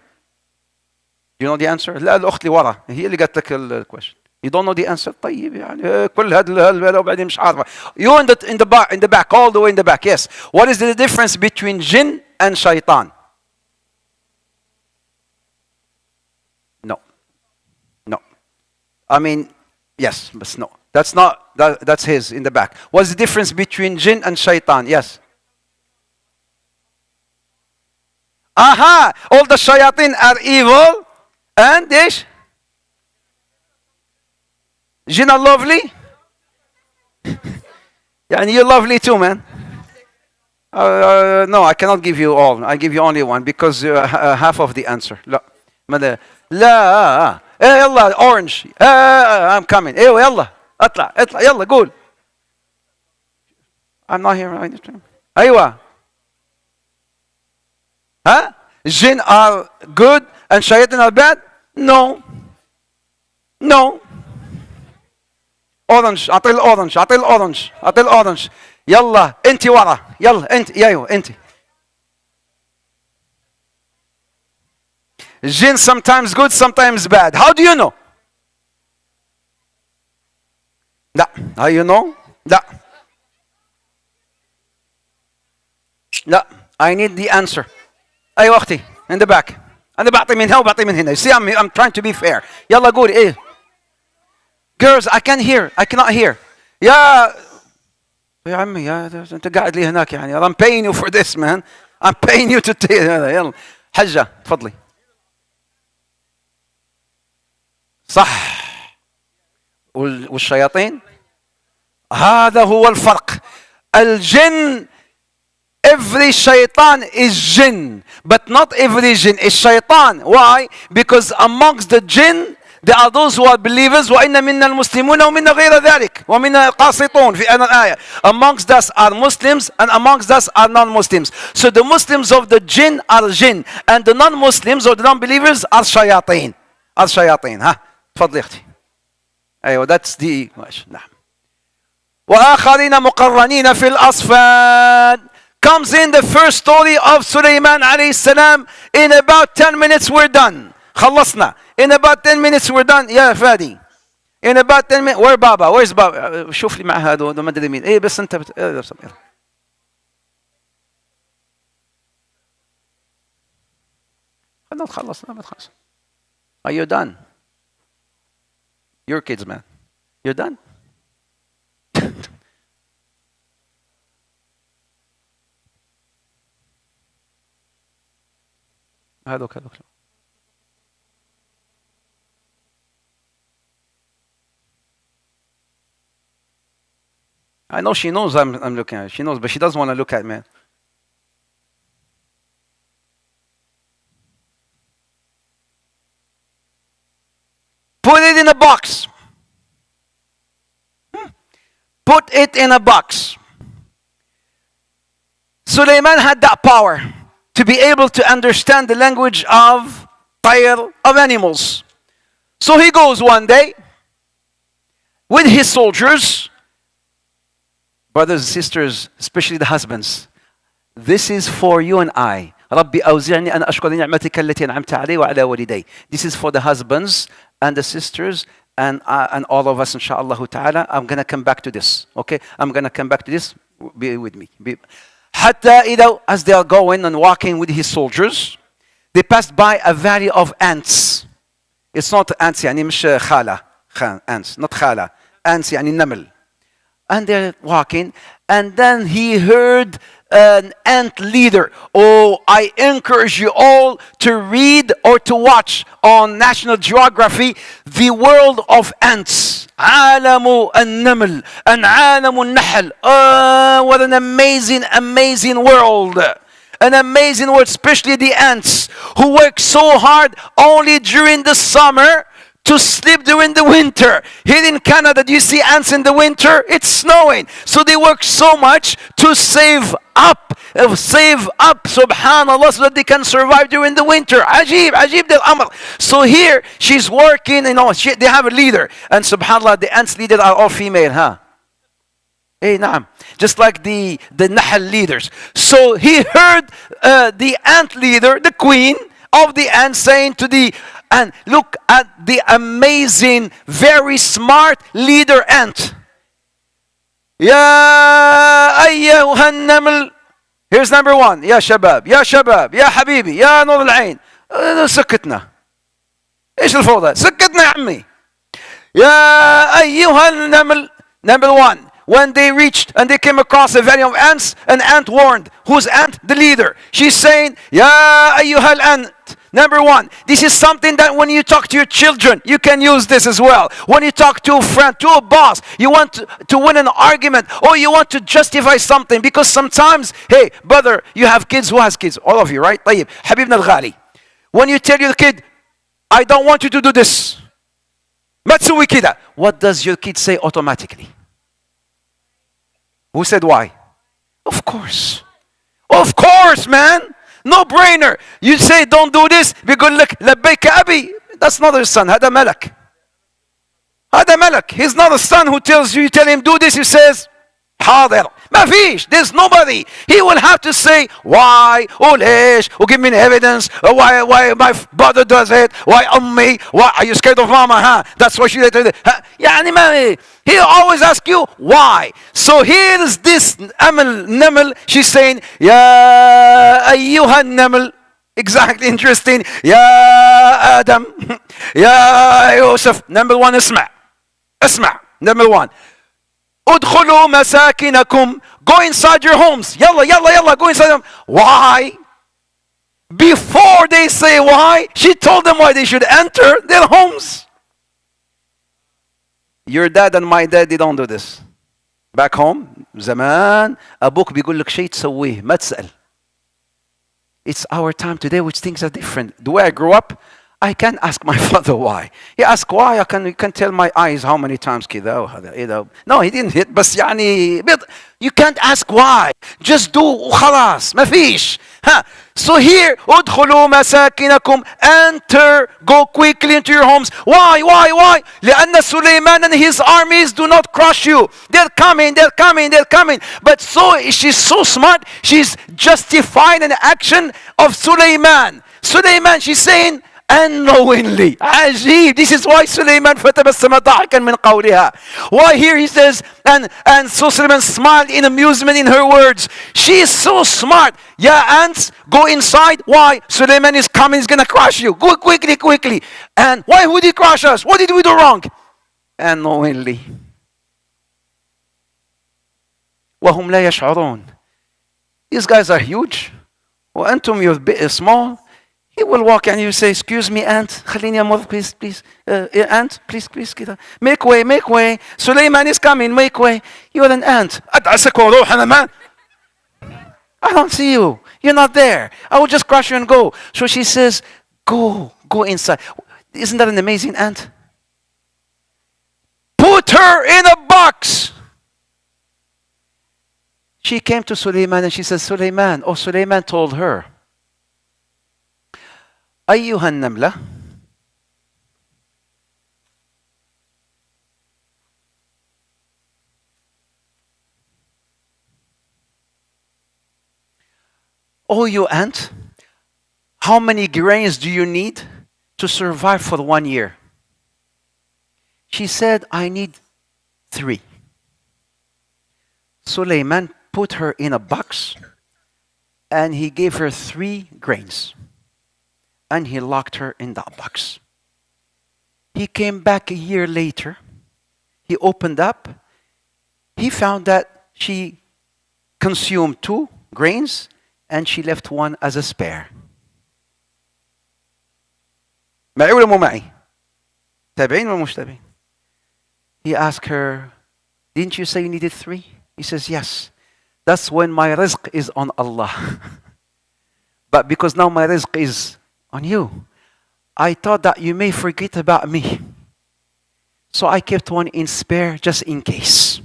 You know the answer? لا الأخت اللي ورا هي اللي قالت لك الquestion. You don't know the answer. طيب يعني كل هذا وبعدين مش عارفة. You in the back, all the way in the back. Yes. What is the difference between jinn and shaitan? No. I mean, yes, but no. That's his in the back. What's the difference between jinn and shaitan? Yes. Aha! All the shayateen are evil, and ايش? Jinn are lovely? يعني you're lovely too, man. No, I cannot give you all. I give you only one because half of the answer. لا. لا. يلا orange. I'm coming. ايوه يلا. اطلع يلا قول. I'm not here. ايوه. Jinn are good and shayateen are bad? No. No. اورنج، اعطي الاورنج، اعطي الاورنج، اعطي الاورنج. يلا انت ورا، يلا انت، ايوه انت. Jinn sometimes good, sometimes bad. How do you know? لا. How you know? لا. لا. I need the answer. ايوه اختي in the back. انا بعطي من هنا وبعطي من هنا. You see I'm trying to be fair. يلا قولي ايه. Girls I can't hear. I cannot hear. يا عمي يا انت قاعد لي هناك يعني. I'm paying you for this man. I'm paying you to يلا. حجة تفضلي. صح. والشياطين هذا هو الفرق. الجن every shaitan is jinn but not every jinn is shaitan. Why? Because amongst the jinn there are those who are believers. وإن منا المسلمون ومنا غير ذلك ومنا قاسطون في أنا الآية. Amongst us are Muslims and amongst us are non-Muslims. So the Muslims of the jinn are jinn and the non-Muslims or the non-believers are shayateen. are shayateen. ها تفضلي أختي. أيوة that's the ماشي. نعم. وآخرين مقرنين في الأصفاد comes in the first story of Sulaiman alayhi salam. In about 10 minutes we're done. خلصنا. In about 10 minutes we're done. يا فادي. In about 10 minutes. Where بابا? Where's بابا? شوف لي مع هذا ما ادري مين. ايه بس انت خلصنا ما تخلص. Are you done? Your kids man. You're done? هذوك I know she knows I'm looking at her. She knows, but she doesn't want to look at me. Put it in a box. Put it in a box. Sulaiman had that power to be able to understand the language of طير, of animals. So he goes one day with his soldiers. Brothers and sisters, especially the husbands, this is for you and I. ربي أوزعني أن أشكر نعمتك التي أنعمت علي وعلى والدي. This is for the husbands and the sisters and all of us, inshallah ta'ala. I'm going to come back to this. Okay? I'm going to come back to this. Be with me. حتى إذا, as they are going and walking with his soldiers, they passed by a valley of ants. It's not ants يعني مش خالة. Ants, not خالة. Ants يعني نمل. And they're walking, and then he heard an ant leader. Oh, I encourage you all to read or to watch on National Geography The World of Ants. عالم النمل and عالم النحل. Oh, what an amazing, amazing world. An amazing world, especially the ants who work so hard only during the summer to sleep during the winter. Here in Canada, do you see ants in the winter? It's snowing. So they work so much to save up, subhanallah, so that they can survive during the winter. Ajib del Amr. So here, she's working, they have a leader. And subhanallah, the ants leaders are all female, huh? Hey, naam. Just like the Nahl leaders. So he heard the ant leader, the queen of the ants, saying to the and look at the amazing, very smart leader ant. يا أيها النمل. Here's number one. يا شباب يا شباب يا حبيبي يا نور العين. سكتنا. إيش الفوضى؟ سكتنا يا عمي. يا أيها النمل. Number one. When they reached and they came across a valley of ants, an ant warned. Who's ant? The leader. She's saying, يا أيها الأنت. Number one, this is something that when you talk to your children, you can use this as well. When you talk to a friend, to a boss, you want to win an argument or you want to justify something. Because sometimes, hey, brother, you have kids. Who has kids? All of you, right? طيب, حبيبنا الغالي. When you tell your kid, I don't want you to do this. ما تسوي كده. What does your kid say automatically? Who said why? Of course. Of course, man. No brainer. You say don't do this, بيقول لك لبيك أبي. That's not his son. هذا ملك. هذا ملك. He's not a son who tells you, you tell him do this, he says حاضر. ما فيش. There's nobody. He will have to say why, وليش, give me evidence, why my brother does it, why أمي, why are you scared of mama, huh? That's why she did it. يعني ما, he always asks you why. So here's this نمل, she's saying يا أيها النمل. Exactly, interesting. يا آدم, يا يوسف. Number one, اسمع. Number one, ادخلوا مساكنكم. Go inside your homes. يلا, go inside them. Why? Before they say why, she told them why they should enter their homes. Your dad and my dad, they don't do this. Back home, زمان أبوك بيقول لك شيء تسويه ما تسأل. It's our time today which things are different. The way I grew up, I can't ask my father why. He asked why, I can tell my eyes how many times كذا وهذا. No, he didn't hit, بس يعني you can't ask why. Just do وخلاص. ما فيش. So here, ادخلوا مساكنكم. Enter, go quickly into your homes. Why? لأن سليمان and his armies do not crush you. They're coming. But she's so smart, she's justifying an action of Sulaiman. She's saying, unknowingly. عجيب. This is why Sulaiman فتبسم ضاحكا من قولها. Why here he says, and so Sulaiman smiled in amusement in her words. She is so smart. Yeah, ants, go inside. Why? Sulaiman is coming, he's going to crush you. Go quickly. And why would he crush us? What did we do wrong? Unknowingly. وهم لا يشعرون. These guys are huge. وأنتم you're small. He will walk and he will say, excuse me, ant, خليني أمر, please, ant, please, كذا. Make way. Sulaiman is coming, make way. You're an ant. أدعسك وروح أنا ما. I don't see you. You're not there. I will just crush you and go. So she says, go inside. Isn't that an amazing ant? Put her in a box. She came to Sulaiman and she says, Sulaiman told her, أيها النملة Oh, you ant, how many grains do you need to survive for 1 year? She said, I need 3. Sulaiman put her in a box and he gave her 3 grains. And he locked her in that box. He came back a year later. He opened up. He found that she consumed 2 grains and she left 1 as a spare. معي ولا مو معي؟ تابعين ولا مش تابعين؟ He asked her, didn't you say you needed 3? He says, yes. That's when my rizq is on Allah. But because now my rizq is on you, I thought that you may forget about me. So I kept 1 in spare just in case.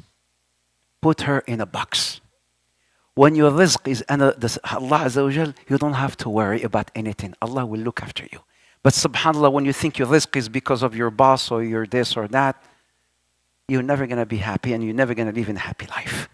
Put her in a box. When your rizq is under Allah Azza wa Jal, you don't have to worry about anything. Allah will look after you. But subhanAllah, when you think your rizq is because of your boss or your this or that, you're never going to be happy and you're never going to live in a happy life.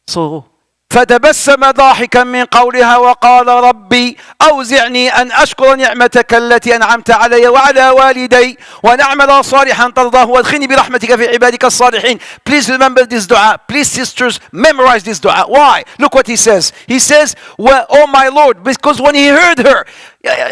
So, فتبسم ضاحكا من قولها وقال ربي أوزعني أن أشكر نعمتك التي أنعمت علي وعلى والدي ونعمل صالحا ترضاه وادخلني برحمتك في عبادك الصالحين. Please remember this dua. Please sisters, memorize this dua. Why? Look what he says. He says, well, oh my Lord, because when he heard her,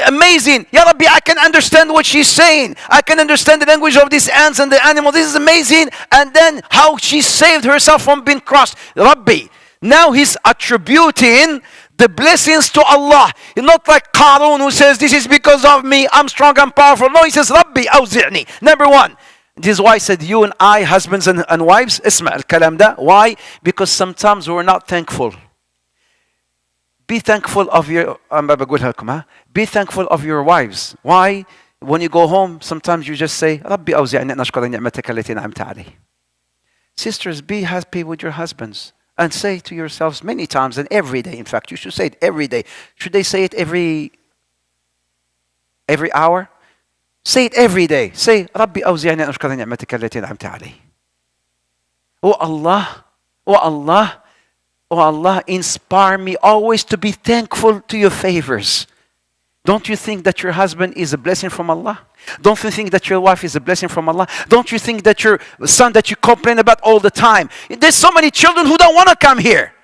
amazing. Ya Rabbi, I can understand what she's saying. I can understand the language of these ants and the animals. This is amazing. And then how she saved herself from being crushed. Rabbi. Now he's attributing the blessings to Allah. He's not like Qarun who says, this is because of me, I'm strong and powerful. No, he says, Rabbi, awzi'ni. Number 1. This is why I said, you and I, husbands and wives, اسمع الكلام ده. Why? Because sometimes we're not thankful. Be thankful of your, be thankful of your wives. Why? When you go home, sometimes you just say, Rabbi awzi'ni an ashkura ni'mataka allati an'amta alayhi. Sisters, be happy with your husbands. And say to yourselves many times and every day. In fact, you should say it every day. Should they say it every hour? Say it every day. Say, ربي أوزعني أن أشكر نعمتك التي أنعمت علي. Oh Allah, oh Allah, oh Allah, inspire me always to be thankful to your favors. Don't you think that your husband is a blessing from Allah? Don't you think that your wife is a blessing from Allah? Don't you think that your son that you complain about all the time? There's so many children who don't want to come here.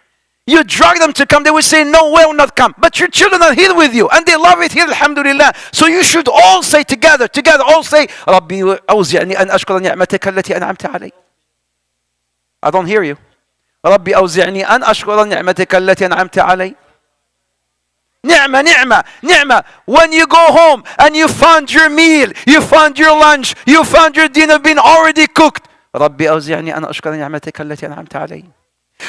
You drag them to come, they will say, no way, I will not come. But your children are here with you, and they love it here, alhamdulillah. So you should all say together, all say, ربي أوزعني أن أشكر نعمتك التي أنعمت علي. I don't hear you. ربي أوزعني أن أشكر نعمتك التي أنعمت علي. Ni'mah. When you go home and you found your meal, you found your lunch, you found your dinner being already cooked. ربي أوزعني أن أشكر نعمتك التي أنعمت علي.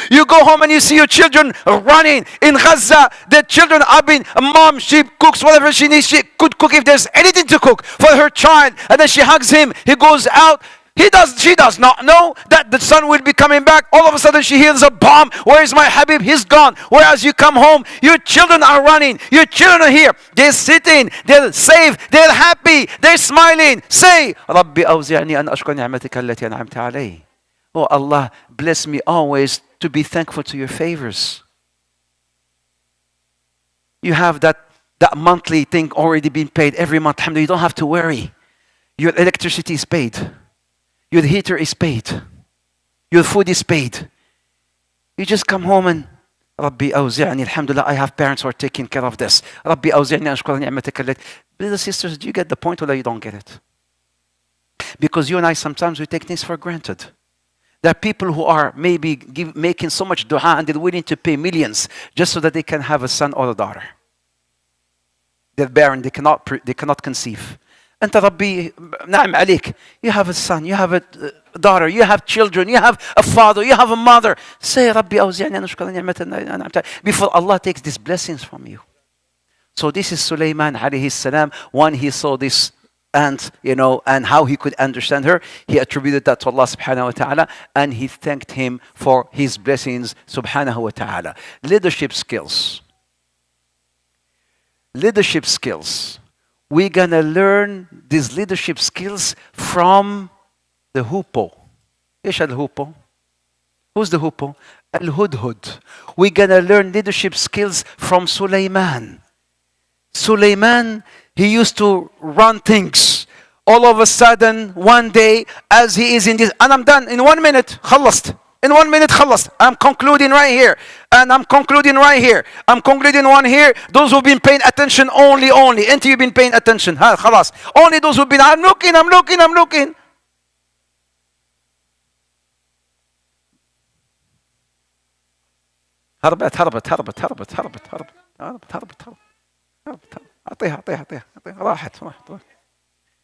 You go home and you see your children running in Gaza. The children have been, mom, she cooks whatever she needs. She could cook if there's anything to cook for her child. And then she hugs him. He goes out. She does not know that the son will be coming back. All of a sudden she hears a bomb. Where is my Habib? He's gone. Whereas you come home, your children are running. Your children are here. They're sitting. They're safe. They're happy. They're smiling. Say, ربي أوزعني أن أشكر نعمتك التي أنعمت علي. Oh Allah, bless me always to be thankful to your favors. You have that monthly thing already been paid every month. Alhamdulillah, you don't have to worry. Your electricity is paid. Your heater is paid. Your food is paid. You just come home and ربي أوزعني, alhamdulillah, I have parents who are taking care of this. ربي أوزعني أشكر نعمتك التي. Brothers and sisters, do you get the point or you don't get it? Because you and I sometimes we take things for granted. There are people who are maybe making so much dua and they're willing to pay millions just so that they can have a son or a daughter. They're barren, they cannot conceive. أنت ربي نعم عليك. You have a son, you have a daughter, you have children, you have a father, you have a mother. Say ربي أوزعني أن أشكر نعمتك before Allah takes these blessings from you. So this is Sulaiman alayhi salam. When he saw this ant, and how he could understand her, he attributed that to Allah subhanahu wa ta'ala, and he thanked him for his blessings subhanahu wa ta'ala. Leadership skills. We're gonna learn these leadership skills from the hoopoe. إيش الهوبو? Who's the hoopoe? Al-Hudhud. We're gonna learn leadership skills from Sulaiman. Sulaiman, he used to run things. All of a sudden, one day, as he is in this, and I'm done, in 1 minute, خلصت. In 1 minute, خلصت. I'm concluding right here. And I'm concluding right here. I'm concluding one here. Those who've been paying attention only. Until you've been paying attention. خلاص. Only those who've been, I'm looking. هربت. أعطيها راحت.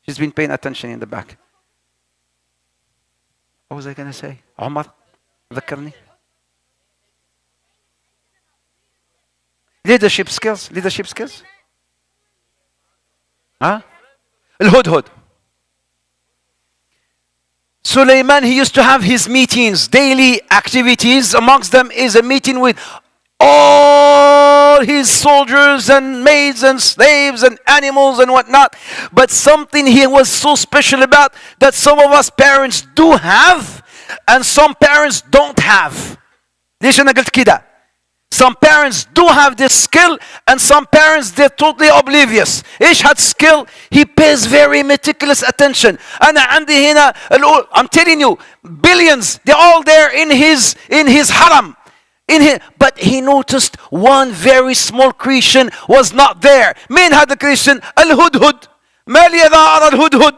She's been paying attention in the back. What was I going to say? عمر ذكرني. Leadership skills. الهدهد. Sulaiman, he used to have his meetings, daily activities. Amongst them is a meeting with all his soldiers and maids and slaves and animals and whatnot. But something he was so special about that some of us parents do have and some parents don't have. ليش أنا قلت كده؟ Some parents do have this skill and some parents they're totally oblivious. إيش هاد skill? He pays very meticulous attention. أنا عندي هنا I'm telling you, billions, they're all there in his haram. But he noticed one very small creation was not there. مين هذا creation? الهدهد. ما لي إذا أرى الهدهد.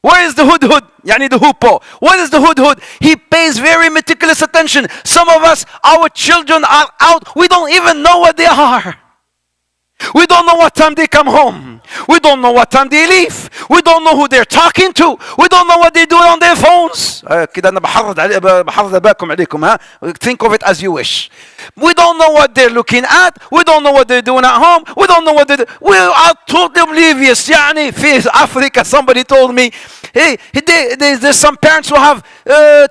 Where is the hudhud? يعني the hoopoe. What is the hudhud? He pays very meticulous attention. Some of us, our children are out. We don't even know what they are. We don't know what time they come home. We don't know what time they leave. We don't know who they're talking to. We don't know what they do on their phones. كده أنا بحرض بالكم عليكم ها. Think of it as you wish. We don't know what they're looking at. We don't know what they're doing at home. We don't know what they do. We are totally oblivious. يعني في Africa, somebody told me, hey, there's some parents who have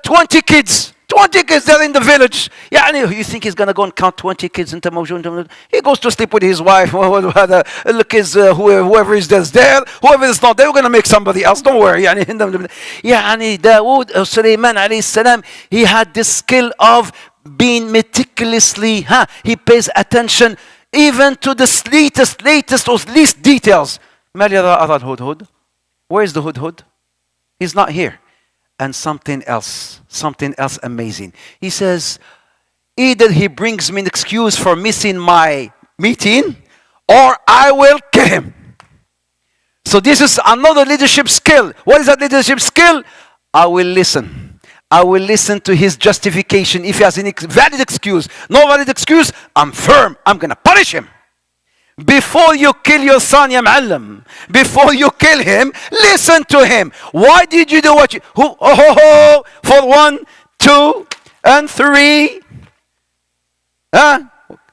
20 kids. 20 kids there in the village. يعني you think he's going to go and count 20 kids into موجود? He goes to sleep with his wife. The kids, whoever is there, whoever is not there, we're going to make somebody else. Don't worry. يعني داود Sulaiman alayhi salam, he had this skill of being meticulously, he pays attention even to the latest or least details. ما الذي أرى الهدهد? Where is the hudhud? He's not here. And something else amazing. He says, either he brings me an excuse for missing my meeting, or I will kill him. So this is another leadership skill. What is that leadership skill? I will listen. I will listen to his justification. If he has any valid excuse, no valid excuse, I'm firm. I'm going to punish him. Before you kill your son, ya معلم, before you kill him, listen to him. Why did you do what you... For 1, 2, and 3.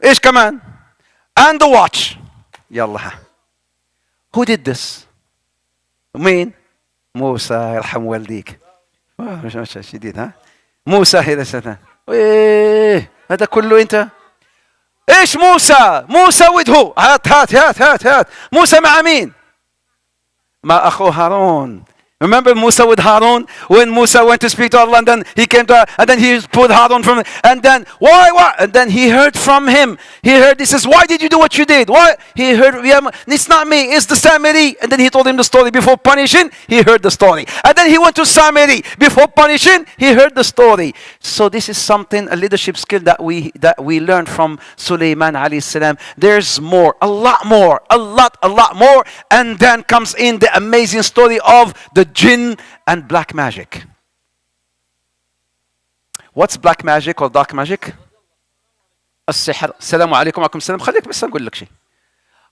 إيش كمان? And the watch. يلا. Who did this? مين؟ موسى يرحم والديك. مش شديد ها؟ موسى هذا كله أنت؟ ايش موسى وجهه هات موسى مع مين؟ مع اخوه هارون. Remember Musa with Harun? When Musa went to speak to Allah, and then he came to, and then he put Harun from, and then why? And then he heard from him. He heard, he says, why did you do what you did? Why? He heard, it's not me, it's the Samiri. And then he told him the story. Before punishing, he heard the story. And then he went to Samiri. Before punishing, he heard the story. So this is something, a leadership skill that we learned from Sulaiman alayhi salam. There's more, a lot more. And then comes in the amazing story of the jinn and black magic. What's black magic or dark magic? السحر. السلام عليكم وعليكم السلام. خليك بس أقول لك شيء.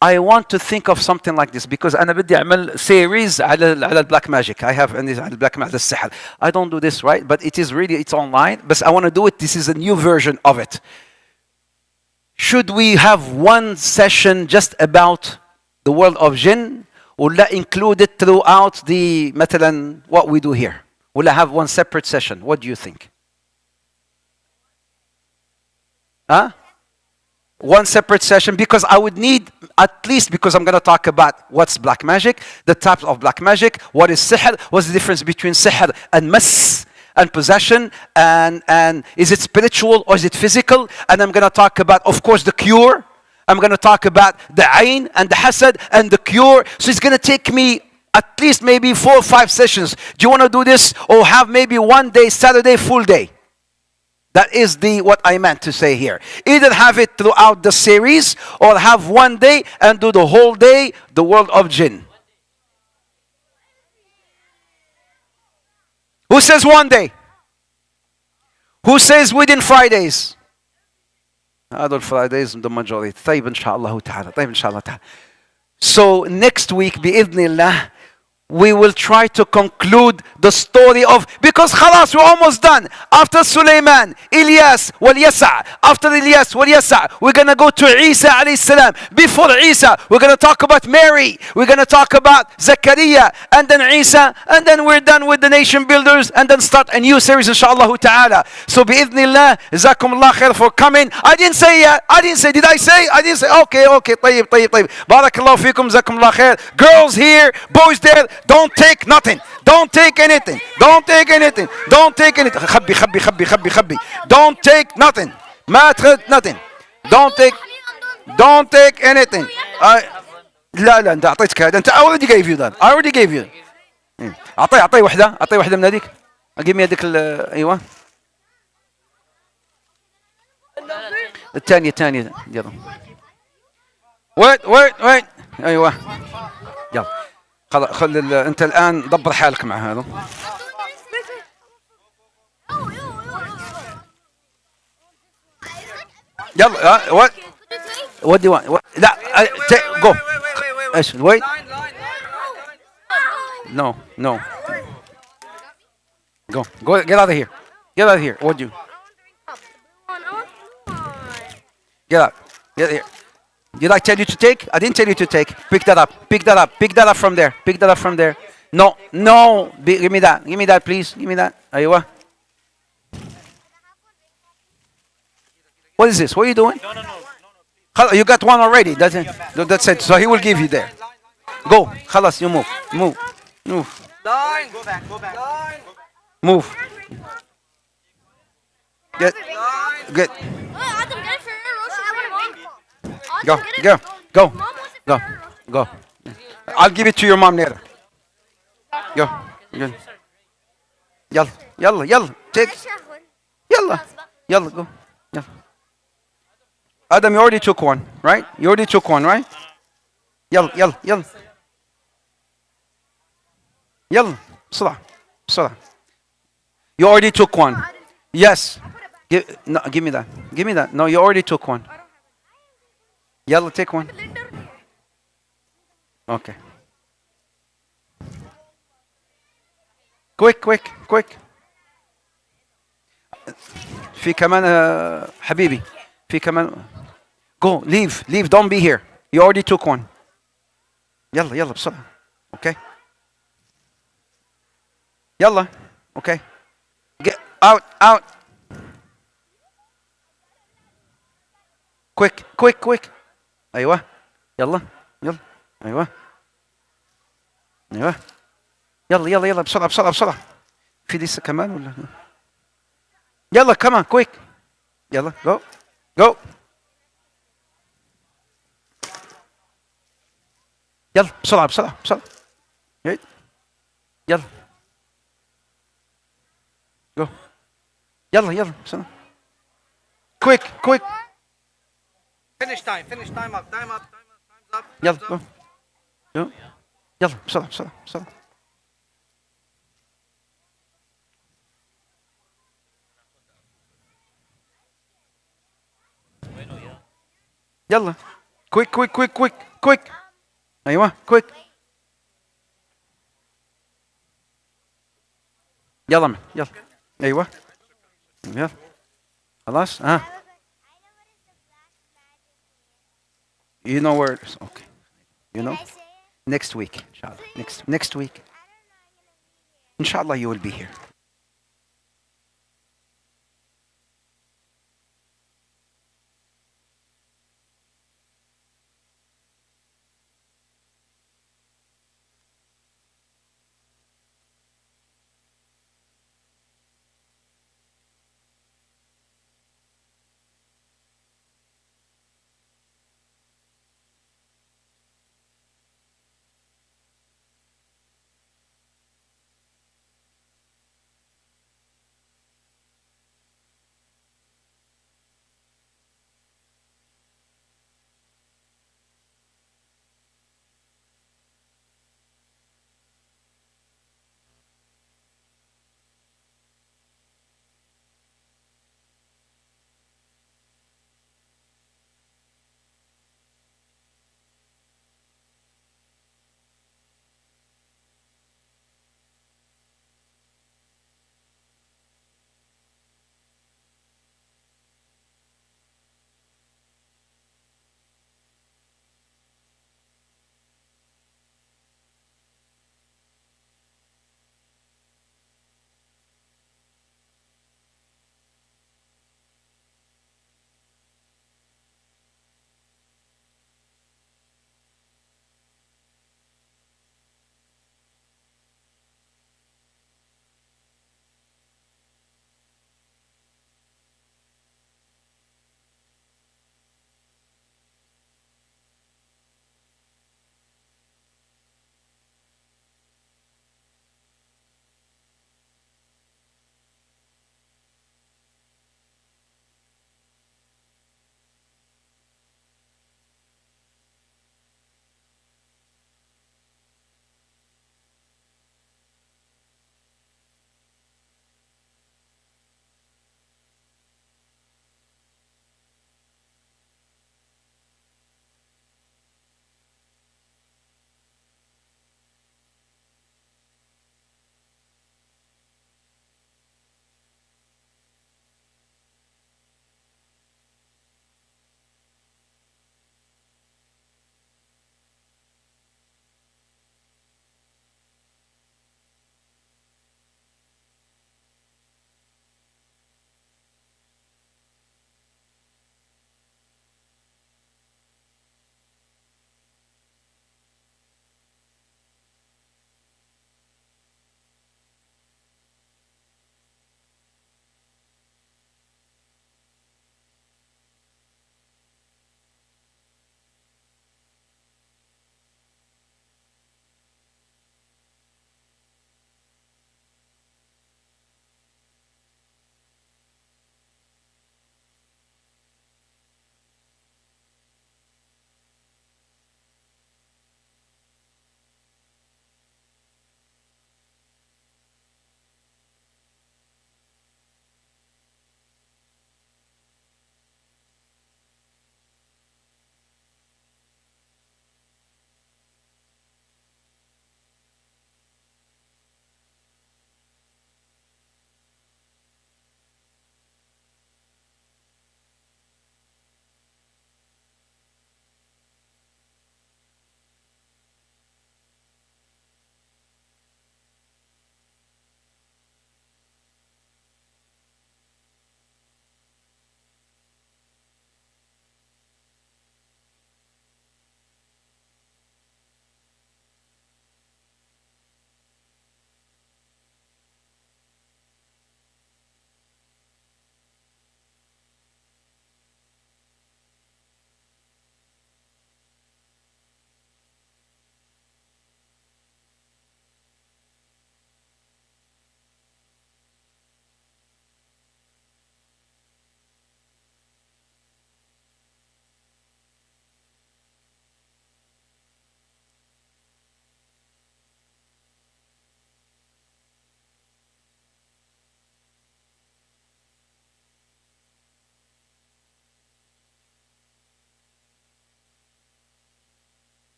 I want to think of something like this because أنا بدي أعمل series على black magic. I have على black magic السحر. I don't do this right, but it is really, it's online. But I want to do it. This is a new version of it. Should we have one session just about the world of jinn? ولا included throughout the مثلا what we do here? ولا have one separate session? What do you think? One separate session, because I would need at least, because I'm going to talk about what's black magic, the types of black magic, what is sihr, what's the difference between sihr and mas and possession, and is it spiritual or is it physical? And I'm going to talk about, of course, the cure. I'm going to talk about the ayn and the hasad and the cure. So it's going to take me at least maybe 4 or 5 sessions. Do you want to do this or have maybe one day, Saturday, full day? That is what I meant to say here. Either have it throughout the series or have one day and do the whole day, the world of jinn. Who says one day? Who says within Fridays? هذول Fridays the majority. طيب إن شاء الله تعالى. So next week بإذن الله we will try to conclude the story of, because خلاص we're almost done. After Sulaiman, Ilyas wal Yasa. After Ilyas wal Yasa, we're going to go to Isa alayhi salam. Before Isa, we're going to talk about Mary. We're going to talk about Zakaria, and then Isa, and then we're done with the nation builders, and then start a new series inshallah ta'ala. So bi'idhnillah, jazakumullah khair for coming. I didn't say, did I say? I didn't say, okay, طيب. Barakallahu fikum, jazakumullah khair. Girls here, boys there, don't take nothing. Don't take anything. Don't take anything. Don't take anything. خبي. Don't take nothing. ما تاخذ nothing. Don't take anything. لا انت اعطيتك هذا. انت I already gave you that. I already gave you. اعطي واحدة من هذيك. اجيب لي هذيك ايوه. الثانية يلا. wait. ايوه. يلا. خل انت الان دبر حالك مع هذا. يلا what do you want? لا go. ايش wait. No. Go get out of here. What do you? Get here. Did I tell you to take? I didn't tell you to take. Pick that up from there. No. Give me that, please. Give me that. أيوة. What is this? What are you doing? You got one already. That's it. So he will give you there. Go. خلاص, you move. Move. Move. Line. Go back. Go back. Line. Move. Get. Get. Go. Go. Go. Go. Go. I'll give it to your mom later. Go. Go. يلا يلا يلا. Take. يلا. يلا go. يلا. Adam, you already took one, right? You already took one, right? يلا يلا يلا. يلا. بسرعة. بسرعة. You already took one. Yes. No, give me that. Give me that. No, you already took one. يلا, take one. Okay. Quick, quick, quick. في كمان حبيبي. في كمان. Go, leave, don't be here. You already took one. يلا يلا بسرعة. Okay. يلا. Okay. Get out. Quick. أيوة. يلا. أيوة. يلا بسرعة. في لسه كمان ولا؟ يلا كمان quick. يلا go. يلا بسرعة. يلا. go. يلا بسرعة. quick. Finish time. Time up. Time's up. يلا go. يلا بسرعة. يلا. quick. أيوة quick. يلا. أيوة. يلا. خلاص. You know where it is. Okay. You know? Next week, inshallah. Next week. Inshallah, you will be here.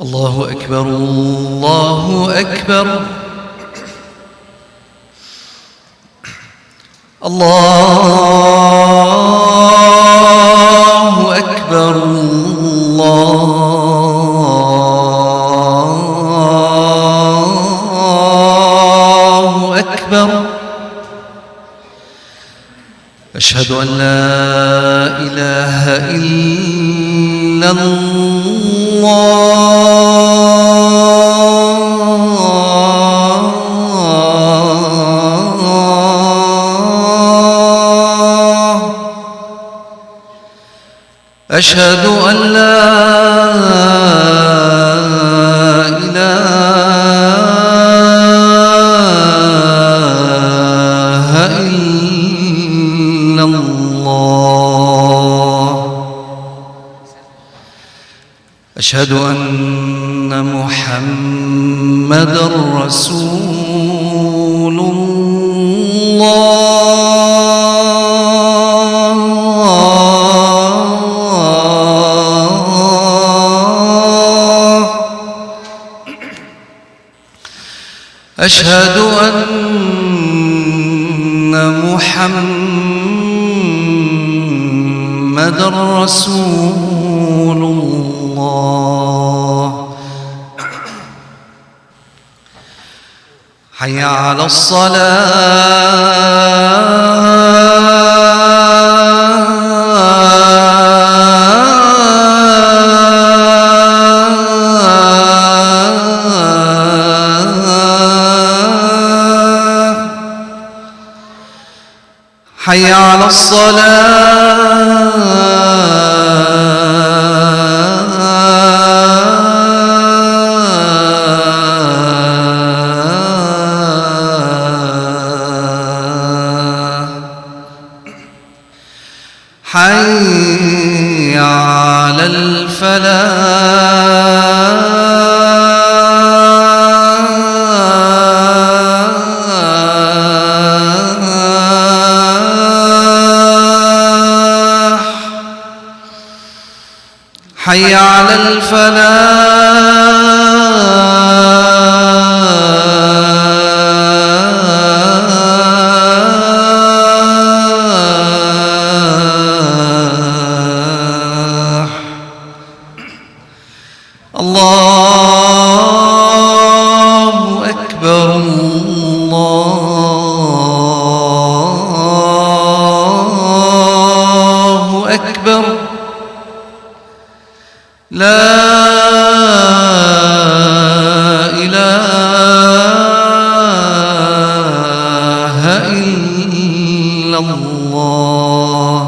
الله أكبر الله أكبر الله أكبر الله أكبر أشهد أن لا إله إلا الله أشهد أن لا إله إلا الله أشهد أن محمدًا رسول الله أشهد أن محمدًا رسول الله حي على الصلاة حي على الصلاة حي على الفلاح حي على الفلاح الله أكبر الله أكبر لا إله إلا الله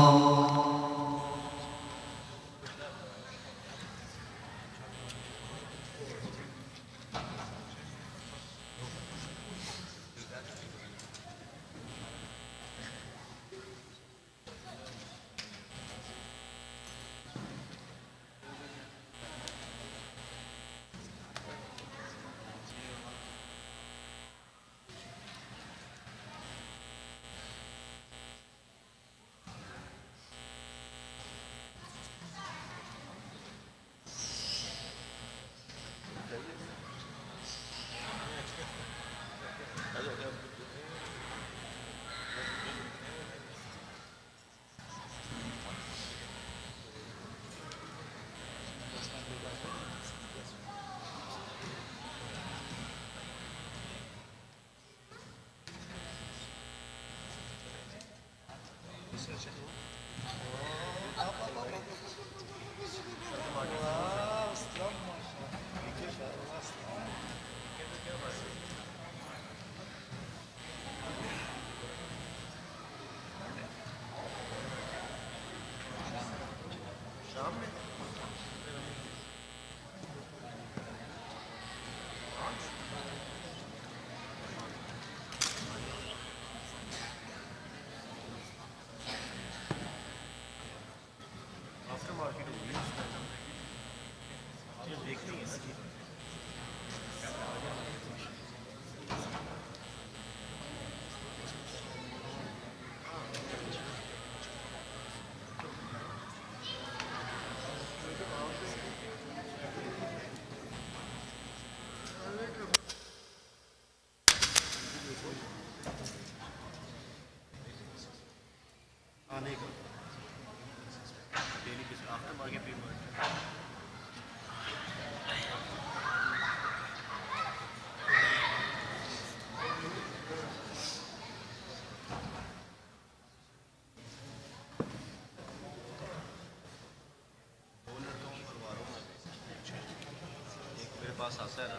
पास आता है ना,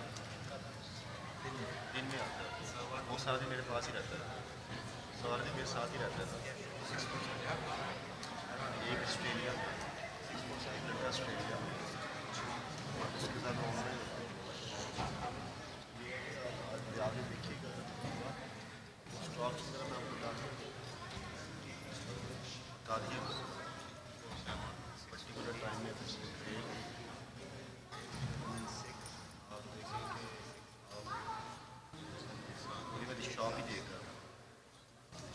दिन में आता है, वो सारा दिन मेरे पास ही रहता है, सारा दिन मेरे साथ ही रहता है। एक ऑस्ट्रेलिया, एक लड़का ऑस्ट्रेलिया, उसके साथ ऑनलाइन आगे देखिएगा। स्टॉक की तरह मैं आपको बता दिए पर्टिकुलर टाइम में कुछ ट्रेड आप देखेंगे। पूरी मैं शॉप ही देख रहा था,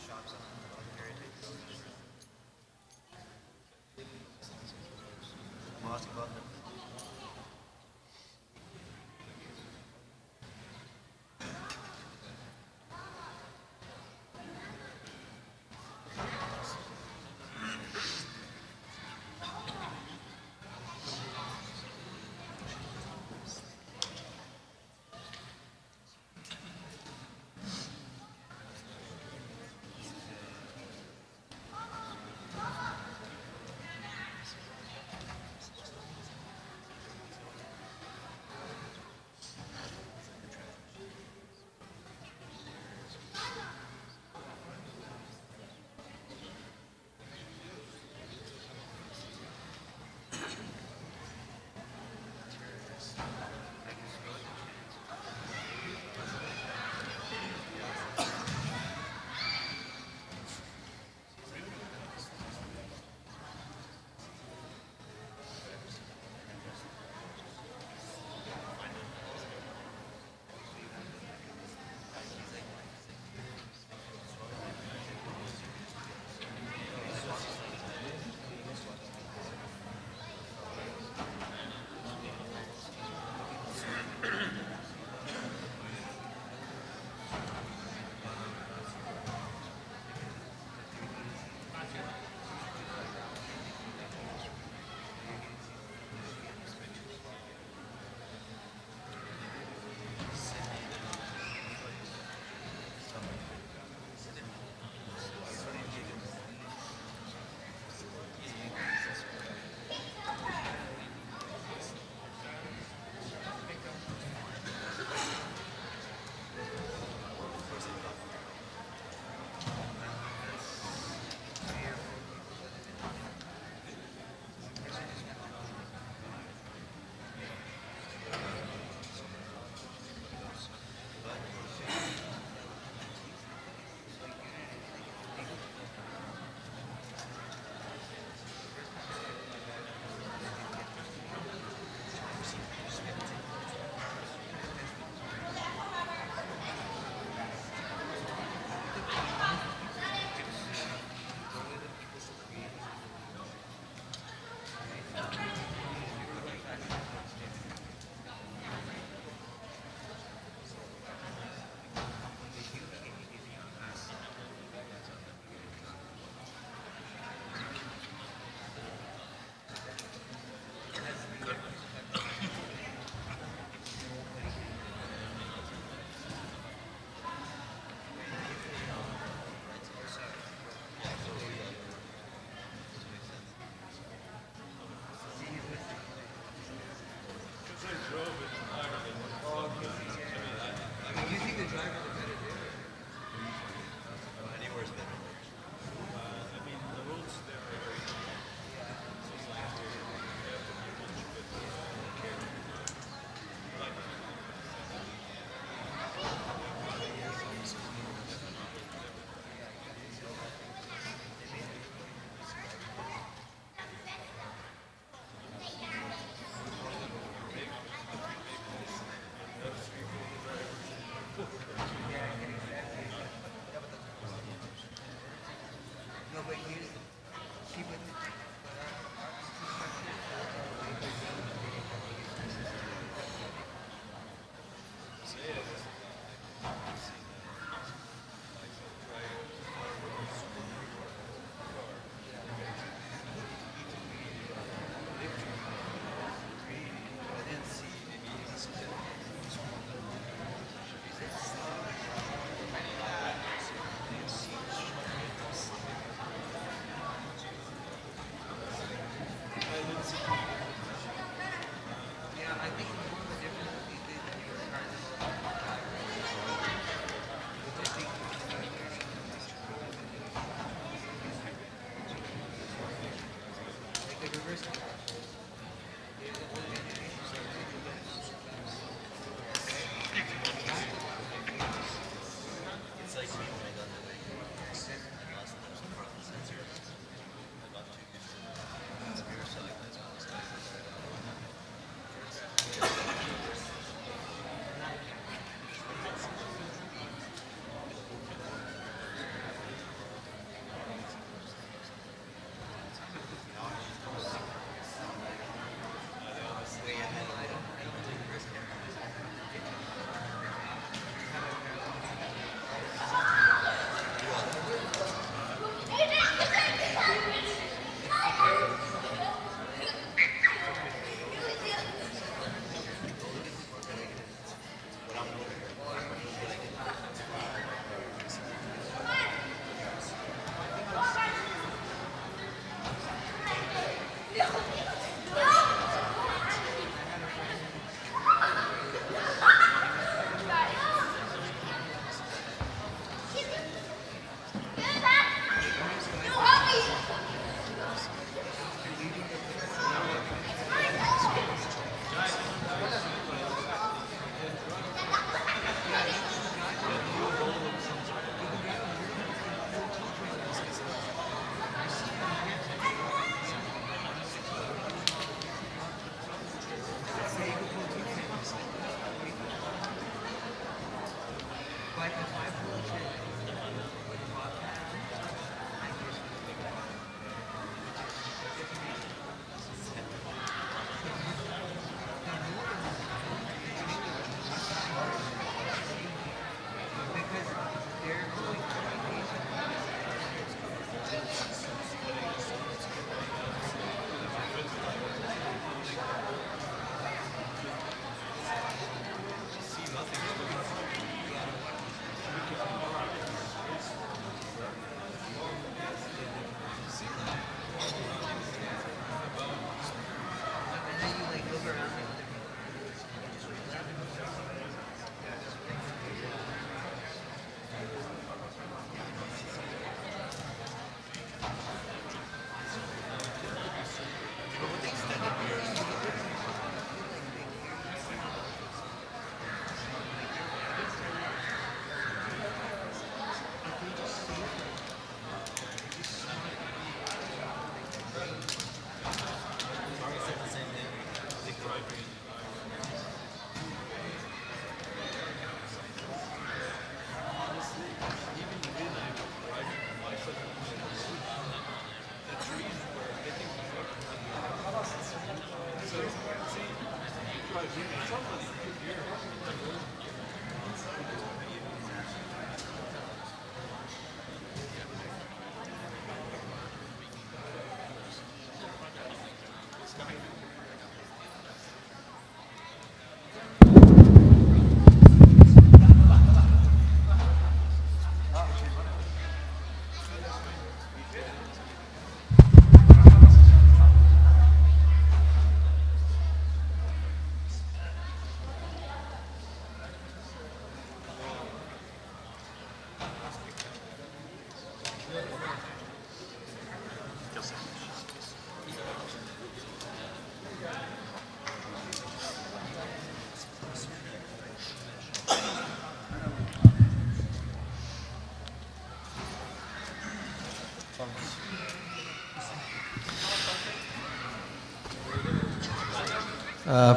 शॉप से मार्च के बाद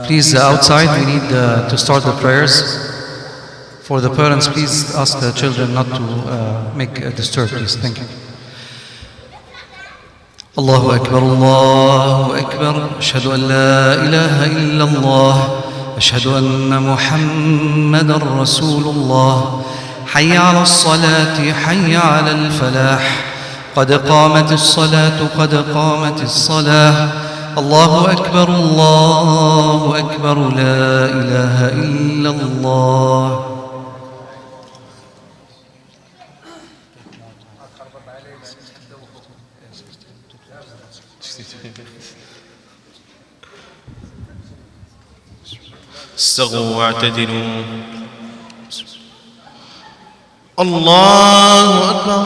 Please, outside, we need to start the prayers. For the parents, please ask the children not to make a disturb, please. Thank you. الله أكبر الله أكبر أشهد أن لا إله إلا الله أشهد أن محمدا رسول الله حي على الصلاة حي على الفلاح قد قامت الصلاة قد قامت الصلاة الله أكبر لا إله إلا الله. استغوا واعتدلوا. الله أكبر.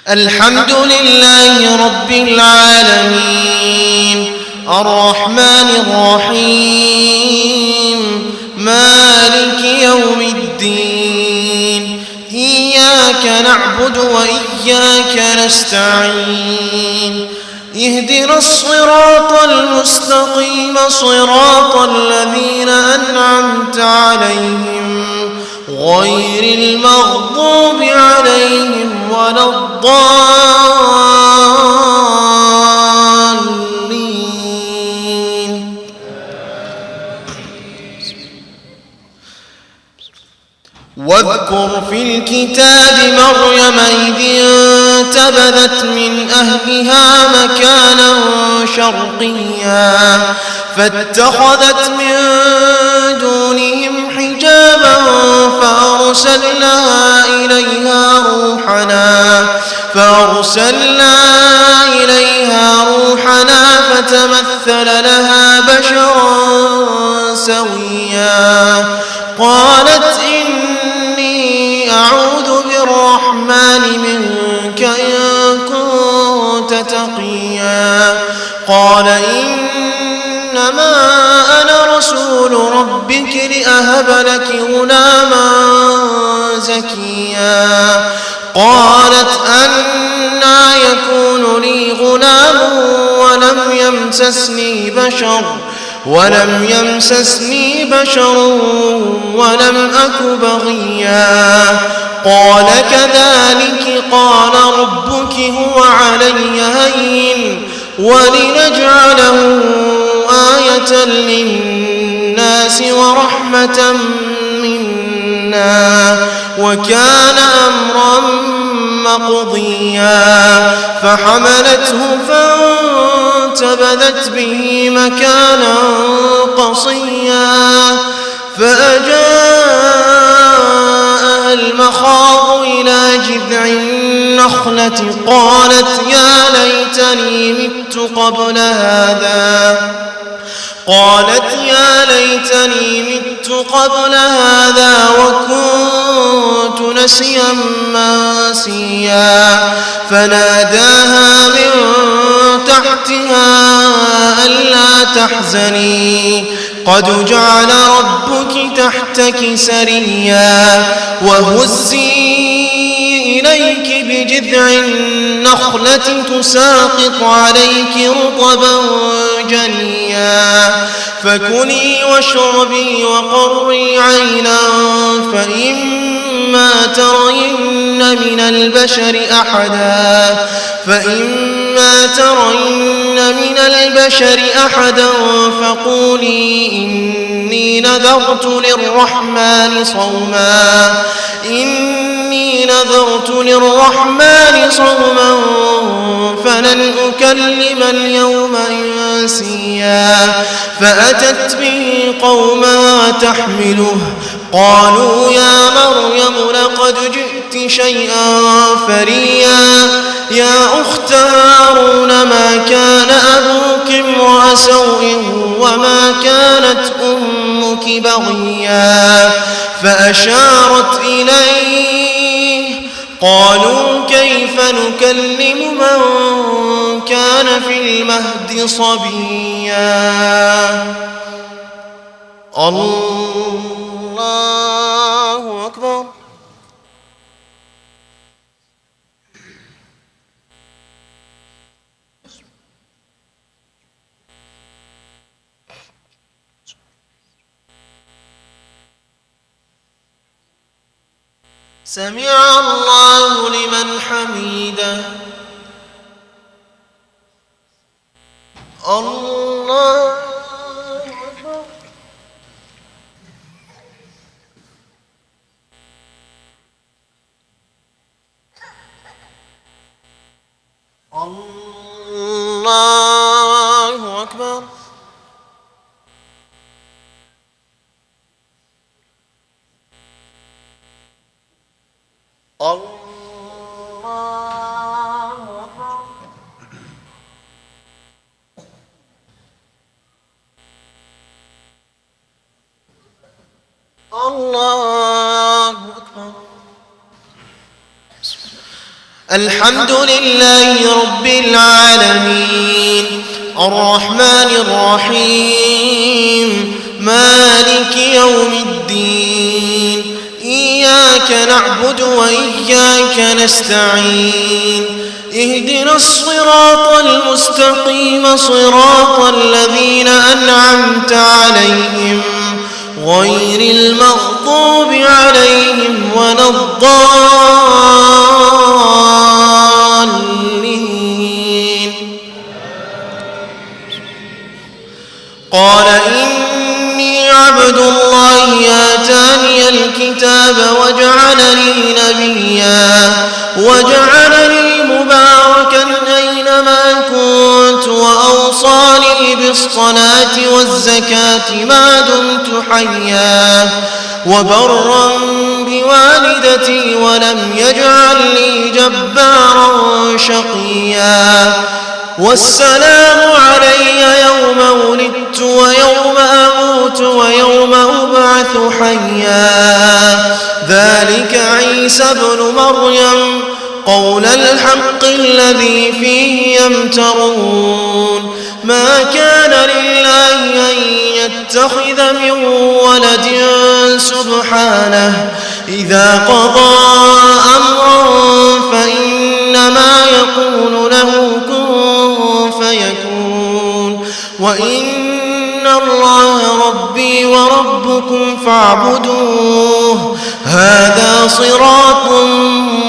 الحمد لله رب العالمين الرحمن الرحيم مالك يوم الدين إياك نعبد وإياك نستعين اهدنا الصراط المستقيم صراط الذين أنعمت عليهم غير المغضوب عليهم ولا الضالين. واذكر في الكتاب مريم إذ انتبذت من أهلها مكانا شرقيا فاتخذت من دونهم حجابا فأرسلنا إليها روحنا فتمثل لها بشرا سويا قالت إني أعوذ بالرحمن منك إن كنت تقيا قال إنما أنا رسول ربك لأهب لك غلاما زكيا قالت أنى يكون لي غلام ولم يمسسني يمسسني بشر ولم أك بغيا قال كذلك قال ربك هو علي هين ولنجعله آية للناس ورحمة منا وكان أمرا مقضيا فحملته فانتبذت به مكانا قصيا فأجاءها المخاض إلى جذع النخلة قالت يا ليتني مت قبل هذا وكنت نسيا منسيا فناداها من تحتها ألا تحزني قد جعل ربك تحتك سريا وهزي إليك بجذع النخلة تساقط عليك رطبا جنيا فكلي واشربي وقري عينا فإما ترين من البشر أحدا فقولي إني نذرت للرحمن صوما فلن أكلم اليوم إنسيا فأتت به قومها تحمله قالوا يا مريم لقد جئت شيئا فريا يا أخت هارون ما كان أبوك امرأ سوء وما كانت أمك بغيا فأشارت إليه قالوا كيف نكلم من كان في المهد صبيا الله أكبر سمع الله لمن حميده الله أكبر الله أكبر الله أكبر الحمد لله رب العالمين الرحمن الرحيم مالك يوم الدين إياك نعبد وإياك نستعين اهدنا الصراط المستقيم صراط الذين أنعمت عليهم غير المغضوب عليهم ولا الضالين قال إني عبد الله آتاني الكتاب وجعلني نبيا وجعلني مباركا أينما كنت وأوصاني بالصلاة والزكاة ما دمت حيا وبرا بوالدتي ولم يجعلني جبارا شقيا والسلام علي يوم ولدت ويوم أموت ويوم أبعث حيا ذلك عيسى ابن مريم قول الحق الذي فيه يمترون ما كان لله أن يتخذ من ولد سبحانه إذا قضى أمرا فإنما يقول له كن فيكون وإن الله ربي وربكم فاعبدوه هذا صراط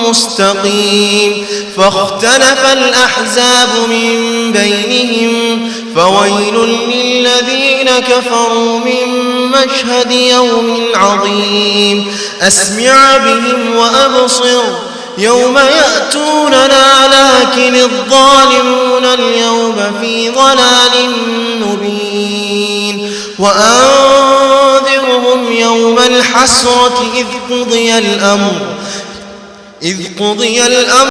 مستقيم فاختلف الأحزاب من بينهم فويل للذين كفروا من مشهد يوم عظيم أسمع بهم وأبصر يوم يأتوننا لكن الظالمون اليوم في ضلال مبين وأنذرهم يوم الحسرة إذ قضي الأمر